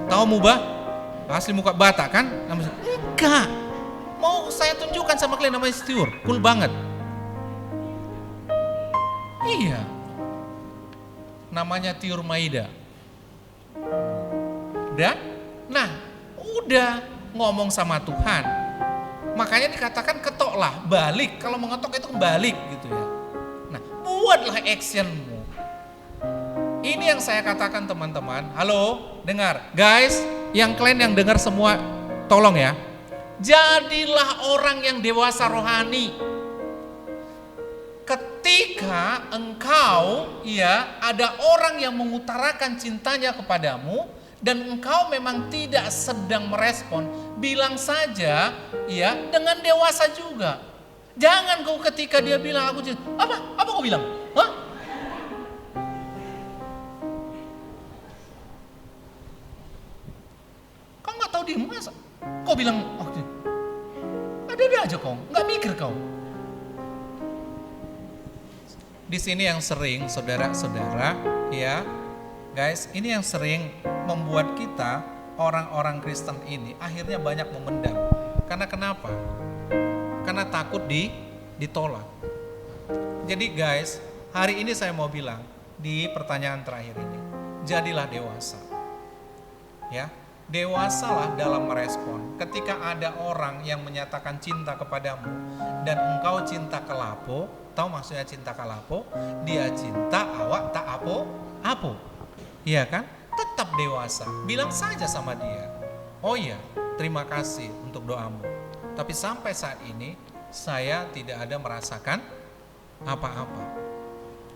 Tahu mubah? Asli muka Batak kan? Enggak. Mau saya tunjukkan sama kalian namanya Tiur. Cool banget. Iya. Namanya Tiur Maida. Udah? Nah, udah ngomong sama Tuhan. Makanya dikatakan ketoklah, balik. Kalau mengetok itu balik gitu ya. Nah, buatlah actionmu. Ini yang saya katakan teman-teman. Halo, dengar. Guys, yang kalian yang dengar semua, tolong ya. Jadilah orang yang dewasa rohani. Ketika engkau ya ada orang yang mengutarakan cintanya kepadamu dan engkau memang tidak sedang merespon, bilang saja ya dengan dewasa juga. Jangan kau ketika dia bilang aku cinta, apa kau bilang? Hah? Kau nggak tahu dia masa? Kau bilang, oh, ada aja kau, nggak mikir kau. Di sini yang sering saudara-saudara, ya guys, ini yang sering membuat kita orang-orang Kristen ini akhirnya banyak memendam. Karena kenapa? Karena takut ditolak. Jadi guys, hari ini saya mau bilang di pertanyaan terakhir ini, jadilah dewasa. Ya. Dewasalah dalam merespon. Ketika ada orang yang menyatakan cinta kepadamu dan engkau cinta kelapo, tahu maksudnya cinta kelapo? Dia cinta, awak tak apo. Iya kan? Tetap dewasa. Bilang saja sama dia, oh iya, terima kasih untuk doamu. Tapi sampai saat ini saya tidak ada merasakan apa-apa.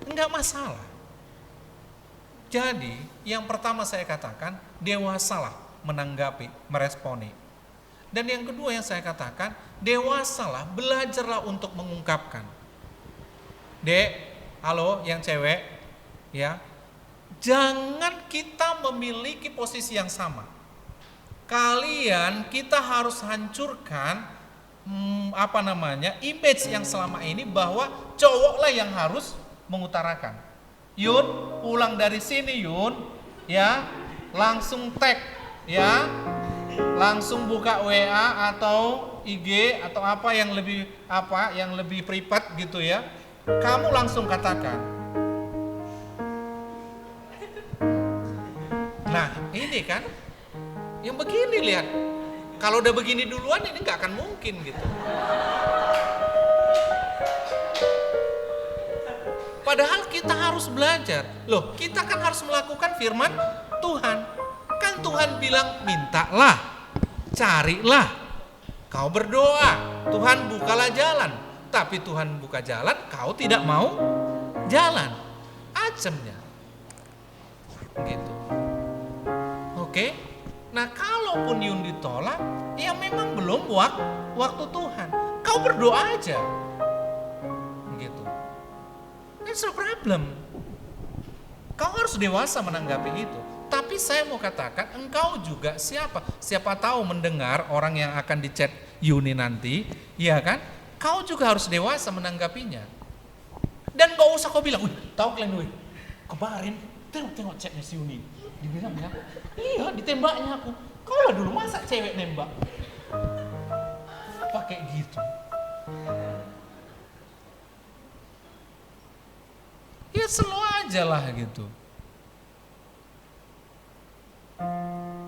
Enggak masalah. Jadi yang pertama saya katakan, dewasalah menanggapi, meresponi. Dan yang kedua yang saya katakan, dewasalah, belajarlah untuk mengungkapkan. Dek, halo yang cewek, ya, jangan kita memiliki posisi yang sama. Kita harus hancurkan image yang selama ini bahwa cowoklah yang harus mengutarakan. Yun, pulang dari sini Yun, ya, langsung tag. Ya, langsung buka WA atau IG atau apa yang lebih privat gitu ya. Kamu langsung katakan. Nah, ini kan yang begini lihat. Kalau udah begini duluan ini nggak akan mungkin gitu. Padahal kita harus belajar. Loh, kita kan harus melakukan firman Tuhan. Kan Tuhan bilang mintalah, carilah, kau berdoa, Tuhan bukalah jalan. Tapi Tuhan buka jalan, kau tidak mau jalan. Acemnya. Gitu. Oke? Nah kalaupun Yun ditolak, ya memang belum waktu Tuhan. Kau berdoa aja. Gitu. That's no problem. Kau harus dewasa menanggapi itu. Tapi saya mau katakan, engkau juga siapa tahu mendengar orang yang akan di-chat Yuni nanti, ya kan? Kau juga harus dewasa menanggapinya. Dan gak usah kau bilang, tahu kalian wih, kemarin tengok chatnya si Yuni. Dibilang ya, iya ditembaknya aku. Kau lah dulu masa cewek nembak? Pakai gitu. Ya slow aja lah gitu.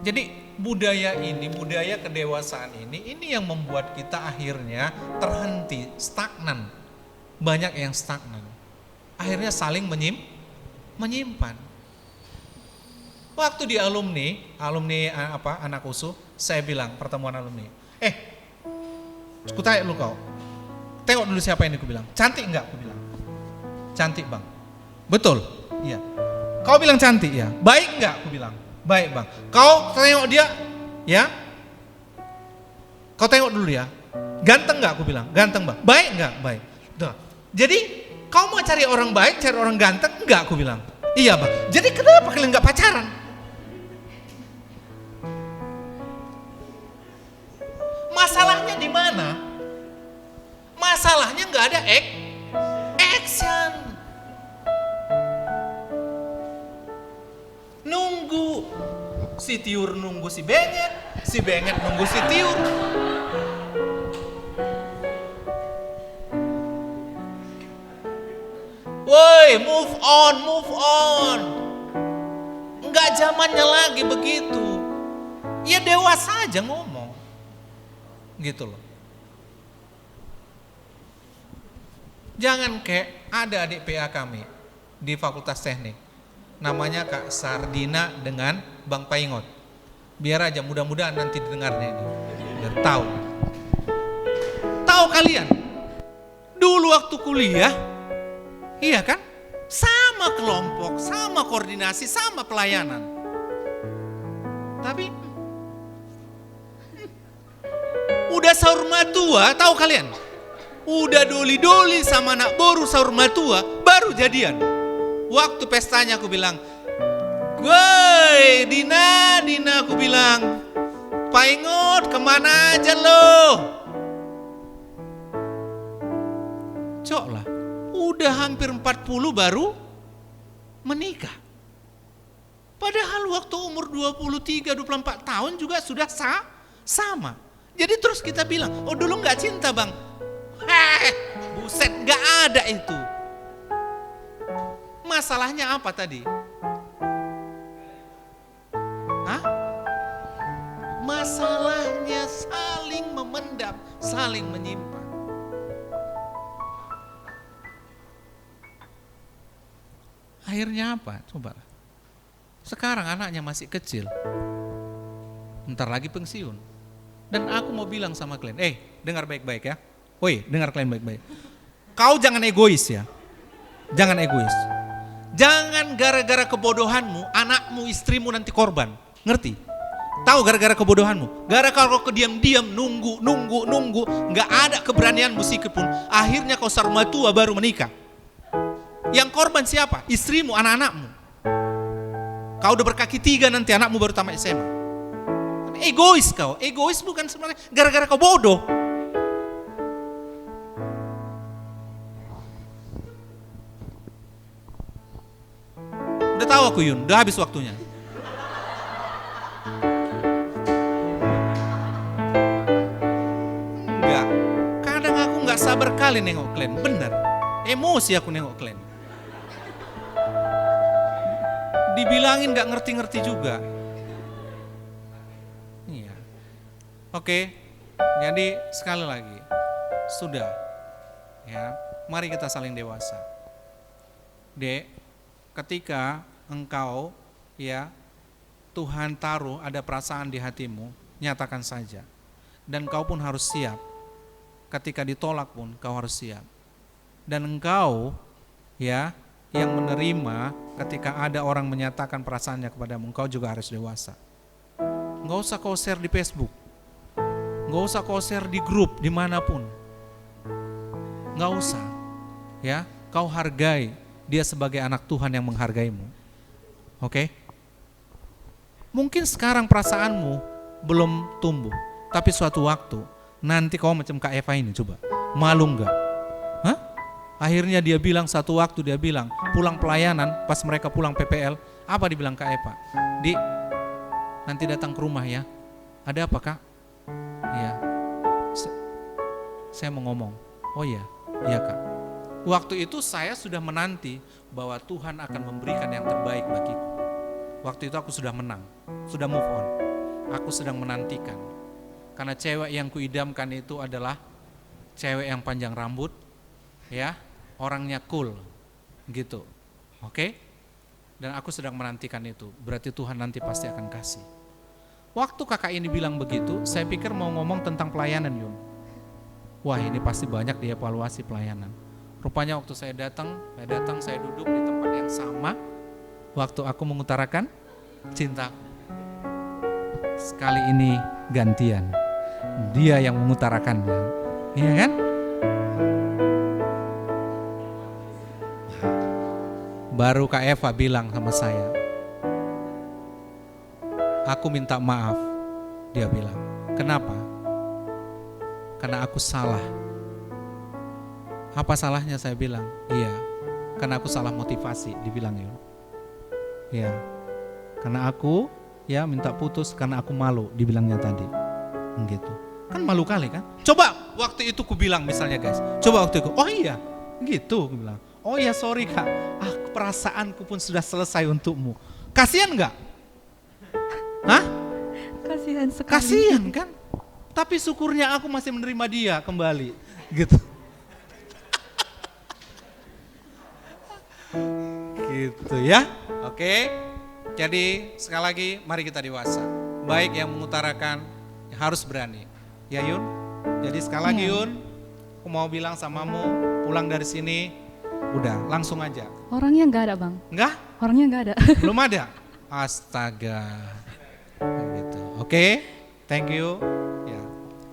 Jadi budaya kedewasaan ini yang membuat kita akhirnya terhenti, stagnan. Banyak yang stagnan. Akhirnya saling menyimpan. Waktu di alumni anak usuh, saya bilang pertemuan alumni. Aku tanya lu kau. Tengok dulu siapa ini, aku bilang. Cantik enggak? Aku bilang. Cantik bang. Betul? Iya. Kau bilang cantik ya? Baik enggak? Aku bilang. Baik bang, kau tengok dia, ya? Kau tengok dulu ya. Ganteng nggak? Aku bilang, ganteng bang. Baik nggak? Baik. Tuh. Jadi kau mau cari orang baik, cari orang ganteng? Enggak, aku bilang. Iya bang. Jadi kenapa kalian nggak pacaran? Masalahnya di mana? Masalahnya nggak ada action. Nunggu Si Tiur nunggu si Benget nunggu si Tiur. Woi, move on. Enggak zamannya lagi begitu. Ya dewasa aja ngomong. Gitu loh. Jangan kayak ada adik PA kami di Fakultas Teknik. Namanya Kak Sardina dengan Bang Paingot. Biar aja mudah-mudahan nanti didengarnya ini. Biar tahu. Tahu kalian? Dulu waktu kuliah, iya kan? Sama kelompok, sama koordinasi, sama pelayanan. Tapi udah sahur matua, tahu kalian? Udah doli-doli sama anak boru sahur matua, baru jadian. Waktu pestanya aku bilang, "Woi, Dina, aku bilang, Paingot kemana aja lo?" Cok lah, udah hampir 40 baru menikah. Padahal waktu umur 23-24 tahun juga sudah sama. Jadi terus kita bilang, oh dulu gak cinta bang. Buset, gak ada itu. Masalahnya apa tadi? Hah? Masalahnya saling memendam, saling menyimpan. Akhirnya apa? Coba. Sekarang anaknya masih kecil. Ntar lagi pensiun. Dan aku mau bilang sama kalian, dengar baik-baik ya. Woi, dengar kalian baik-baik. Kau jangan egois ya. Jangan egois. Jangan gara-gara kebodohanmu, anakmu, istrimu nanti korban. Ngerti? Tahu gara-gara kebodohanmu? Gara-gara kau kediam-diam, nunggu, nggak ada keberanianmu sikit pun. Akhirnya kau sarma tua baru menikah. Yang korban siapa? Istrimu, anak-anakmu. Kau udah berkaki 3 nanti anakmu baru tamat SMA. Egois kau. Egois bukan sebenarnya gara-gara kau bodoh. Udah tahu aku Yun, udah habis waktunya. Enggak. Kadang aku enggak sabar kali nengok kalian, bener. Emosi aku nengok kalian. Dibilangin gak ngerti-ngerti juga. Iya. Oke, jadi sekali lagi, sudah. Ya, mari kita saling dewasa. Dek, ketika engkau, ya, Tuhan taruh ada perasaan di hatimu, nyatakan saja. Dan kau pun harus siap. Ketika ditolak pun kau harus siap. Dan engkau, ya, yang menerima ketika ada orang menyatakan perasaannya kepadamu, engkau juga harus dewasa. Enggak usah kau share di Facebook, enggak usah kau share di grup dimanapun, enggak usah. Ya, kau hargai dia sebagai anak Tuhan yang menghargaimu. Oke? Mungkin sekarang perasaanmu belum tumbuh, tapi suatu waktu nanti kau macam Kak Eva ini, coba malu enggak? Hah? Akhirnya dia bilang satu waktu dia bilang pulang pelayanan pas mereka pulang PPL, apa dibilang Kak Eva? Di nanti datang ke rumah ya. Ada apa Kak? Iya. Saya mau ngomong. Oh iya, iya Kak. Waktu itu saya sudah menanti bahwa Tuhan akan memberikan yang terbaik bagiku. Waktu itu aku sudah menang, sudah move on. Aku sedang menantikan. Karena cewek yang kuidamkan itu adalah cewek yang panjang rambut, ya, orangnya cool, gitu, oke? Dan aku sedang menantikan itu, berarti Tuhan nanti pasti akan kasih. Waktu kakak ini bilang begitu, saya pikir mau ngomong tentang pelayanan Yun. Wah ini pasti banyak dievaluasi pelayanan. Rupanya waktu saya datang, saya duduk di tempat yang sama, waktu aku mengutarakan cintaku. Sekali ini gantian, dia yang mengutarakannya, iya kan? Baru Kak Eva bilang sama saya, aku minta maaf. Dia bilang, kenapa? Karena aku salah. Apa salahnya? Saya bilang, iya, karena aku salah motivasi. Dibilang Yun, iya, karena aku ya minta putus karena aku malu, dibilangnya tadi. Gitu. Kan malu kali kan? Coba waktu itu ku bilang misalnya guys, coba waktu itu, oh iya, gitu ku bilang. Oh iya sorry kak, perasaanku pun sudah selesai untukmu. Kasian nggak? Hah? Kasihan sekali. Kasian kan? Tapi syukurnya aku masih menerima dia kembali. Gitu. Gitu ya. Oke. Jadi sekali lagi mari kita dewasa. Baik yang mengutarakan harus berani. Ya Yun. Jadi sekali lagi Yun, aku mau bilang samamu, pulang dari sini udah langsung aja. Orangnya nggak ada bang. Enggak? Orangnya nggak ada. Belum ada? Astaga. Gitu. Oke. Thank you. Ya.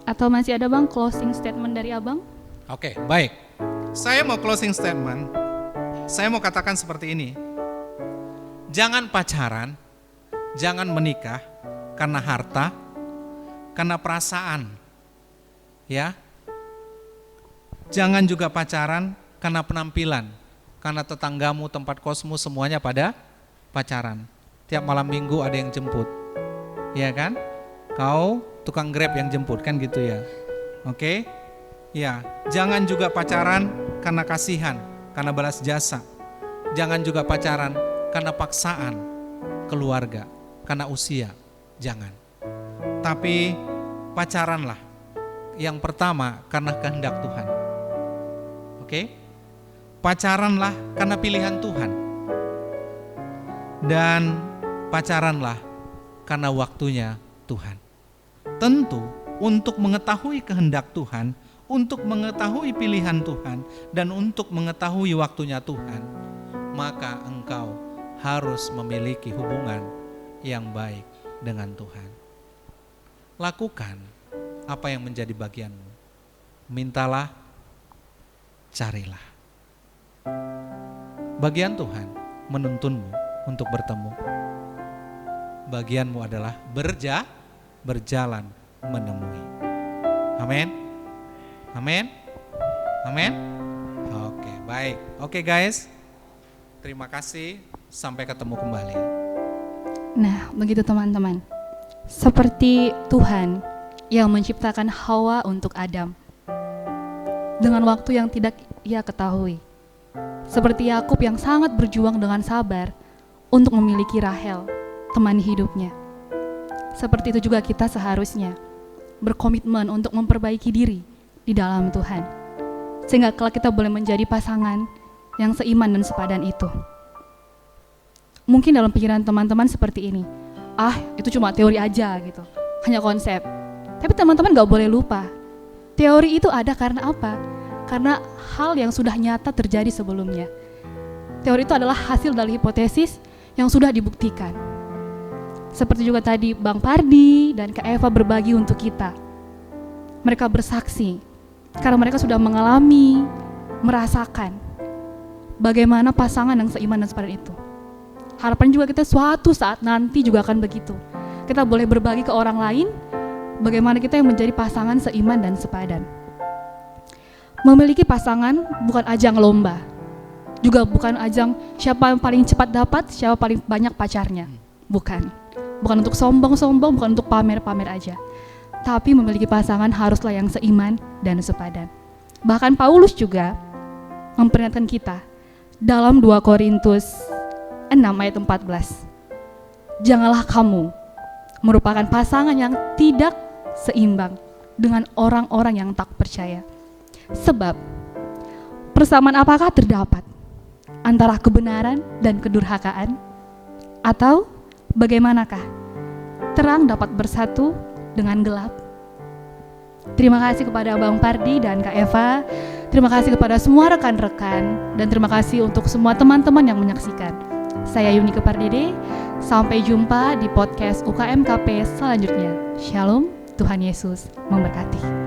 Atau masih ada bang closing statement dari abang? Oke, baik. Saya mau closing statement. Saya mau katakan seperti ini. Jangan pacaran, jangan menikah karena harta, karena perasaan. Ya. Jangan juga pacaran karena penampilan, karena tetanggamu, tempat kosmu semuanya pada pacaran. Tiap malam minggu ada yang jemput. Ya kan? Kau tukang Grab yang jemput kan gitu ya. Oke? Ya, jangan juga pacaran karena kasihan, karena balas jasa. Jangan juga pacaran karena paksaan keluarga, karena usia. Jangan. Tapi pacaranlah yang pertama karena kehendak Tuhan. Oke? Pacaranlah karena pilihan Tuhan. Dan pacaranlah karena waktunya Tuhan. Tentu untuk mengetahui kehendak Tuhan, untuk mengetahui pilihan Tuhan, dan untuk mengetahui waktunya Tuhan, maka engkau harus memiliki hubungan yang baik dengan Tuhan. Lakukan apa yang menjadi bagianmu. Mintalah, carilah. Bagian Tuhan menuntunmu untuk bertemu. Bagianmu adalah berjalan menemui. Amin. Amin. Amin. Oke, baik. Oke guys. Terima kasih. Sampai ketemu kembali. Nah, begitu teman-teman. Seperti Tuhan yang menciptakan Hawa untuk Adam dengan waktu yang tidak ia ketahui. Seperti Yakub yang sangat berjuang dengan sabar untuk memiliki Rahel, teman hidupnya. Seperti itu juga kita seharusnya berkomitmen untuk memperbaiki diri di dalam Tuhan. Sehingga kelak kita boleh menjadi pasangan yang seiman dan sepadan itu. Mungkin dalam pikiran teman-teman seperti ini, itu cuma teori aja gitu, hanya konsep. Tapi teman-teman gak boleh lupa, teori itu ada karena apa? Karena hal yang sudah nyata terjadi sebelumnya. Teori itu adalah hasil dari hipotesis yang sudah dibuktikan. Seperti juga tadi Bang Pardi dan Kak Eva berbagi untuk kita. Mereka bersaksi, karena mereka sudah mengalami, merasakan bagaimana pasangan yang seiman dan sepadan itu. Harapan juga kita suatu saat nanti juga akan begitu. Kita boleh berbagi ke orang lain bagaimana kita yang menjadi pasangan seiman dan sepadan. Memiliki pasangan bukan ajang lomba, juga bukan ajang siapa yang paling cepat dapat, siapa paling banyak pacarnya. Bukan untuk sombong-sombong, bukan untuk pamer-pamer aja. Tapi memiliki pasangan haruslah yang seiman dan sepadan. Bahkan Paulus juga memperingatkan kita dalam 2 Korintus 6 ayat 14. Janganlah kamu merupakan pasangan yang tidak seimbang dengan orang-orang yang tak percaya. Sebab persamaan apakah terdapat antara kebenaran dan kedurhakaan? Atau bagaimanakah terang dapat bersatu dengan gelap? Terima kasih kepada Bang Pardi dan Kak Eva. Terima kasih kepada semua rekan-rekan dan terima kasih untuk semua teman-teman yang menyaksikan. Saya Yuni Kepardede, sampai jumpa di podcast UKMKP selanjutnya. Shalom, Tuhan Yesus memberkati.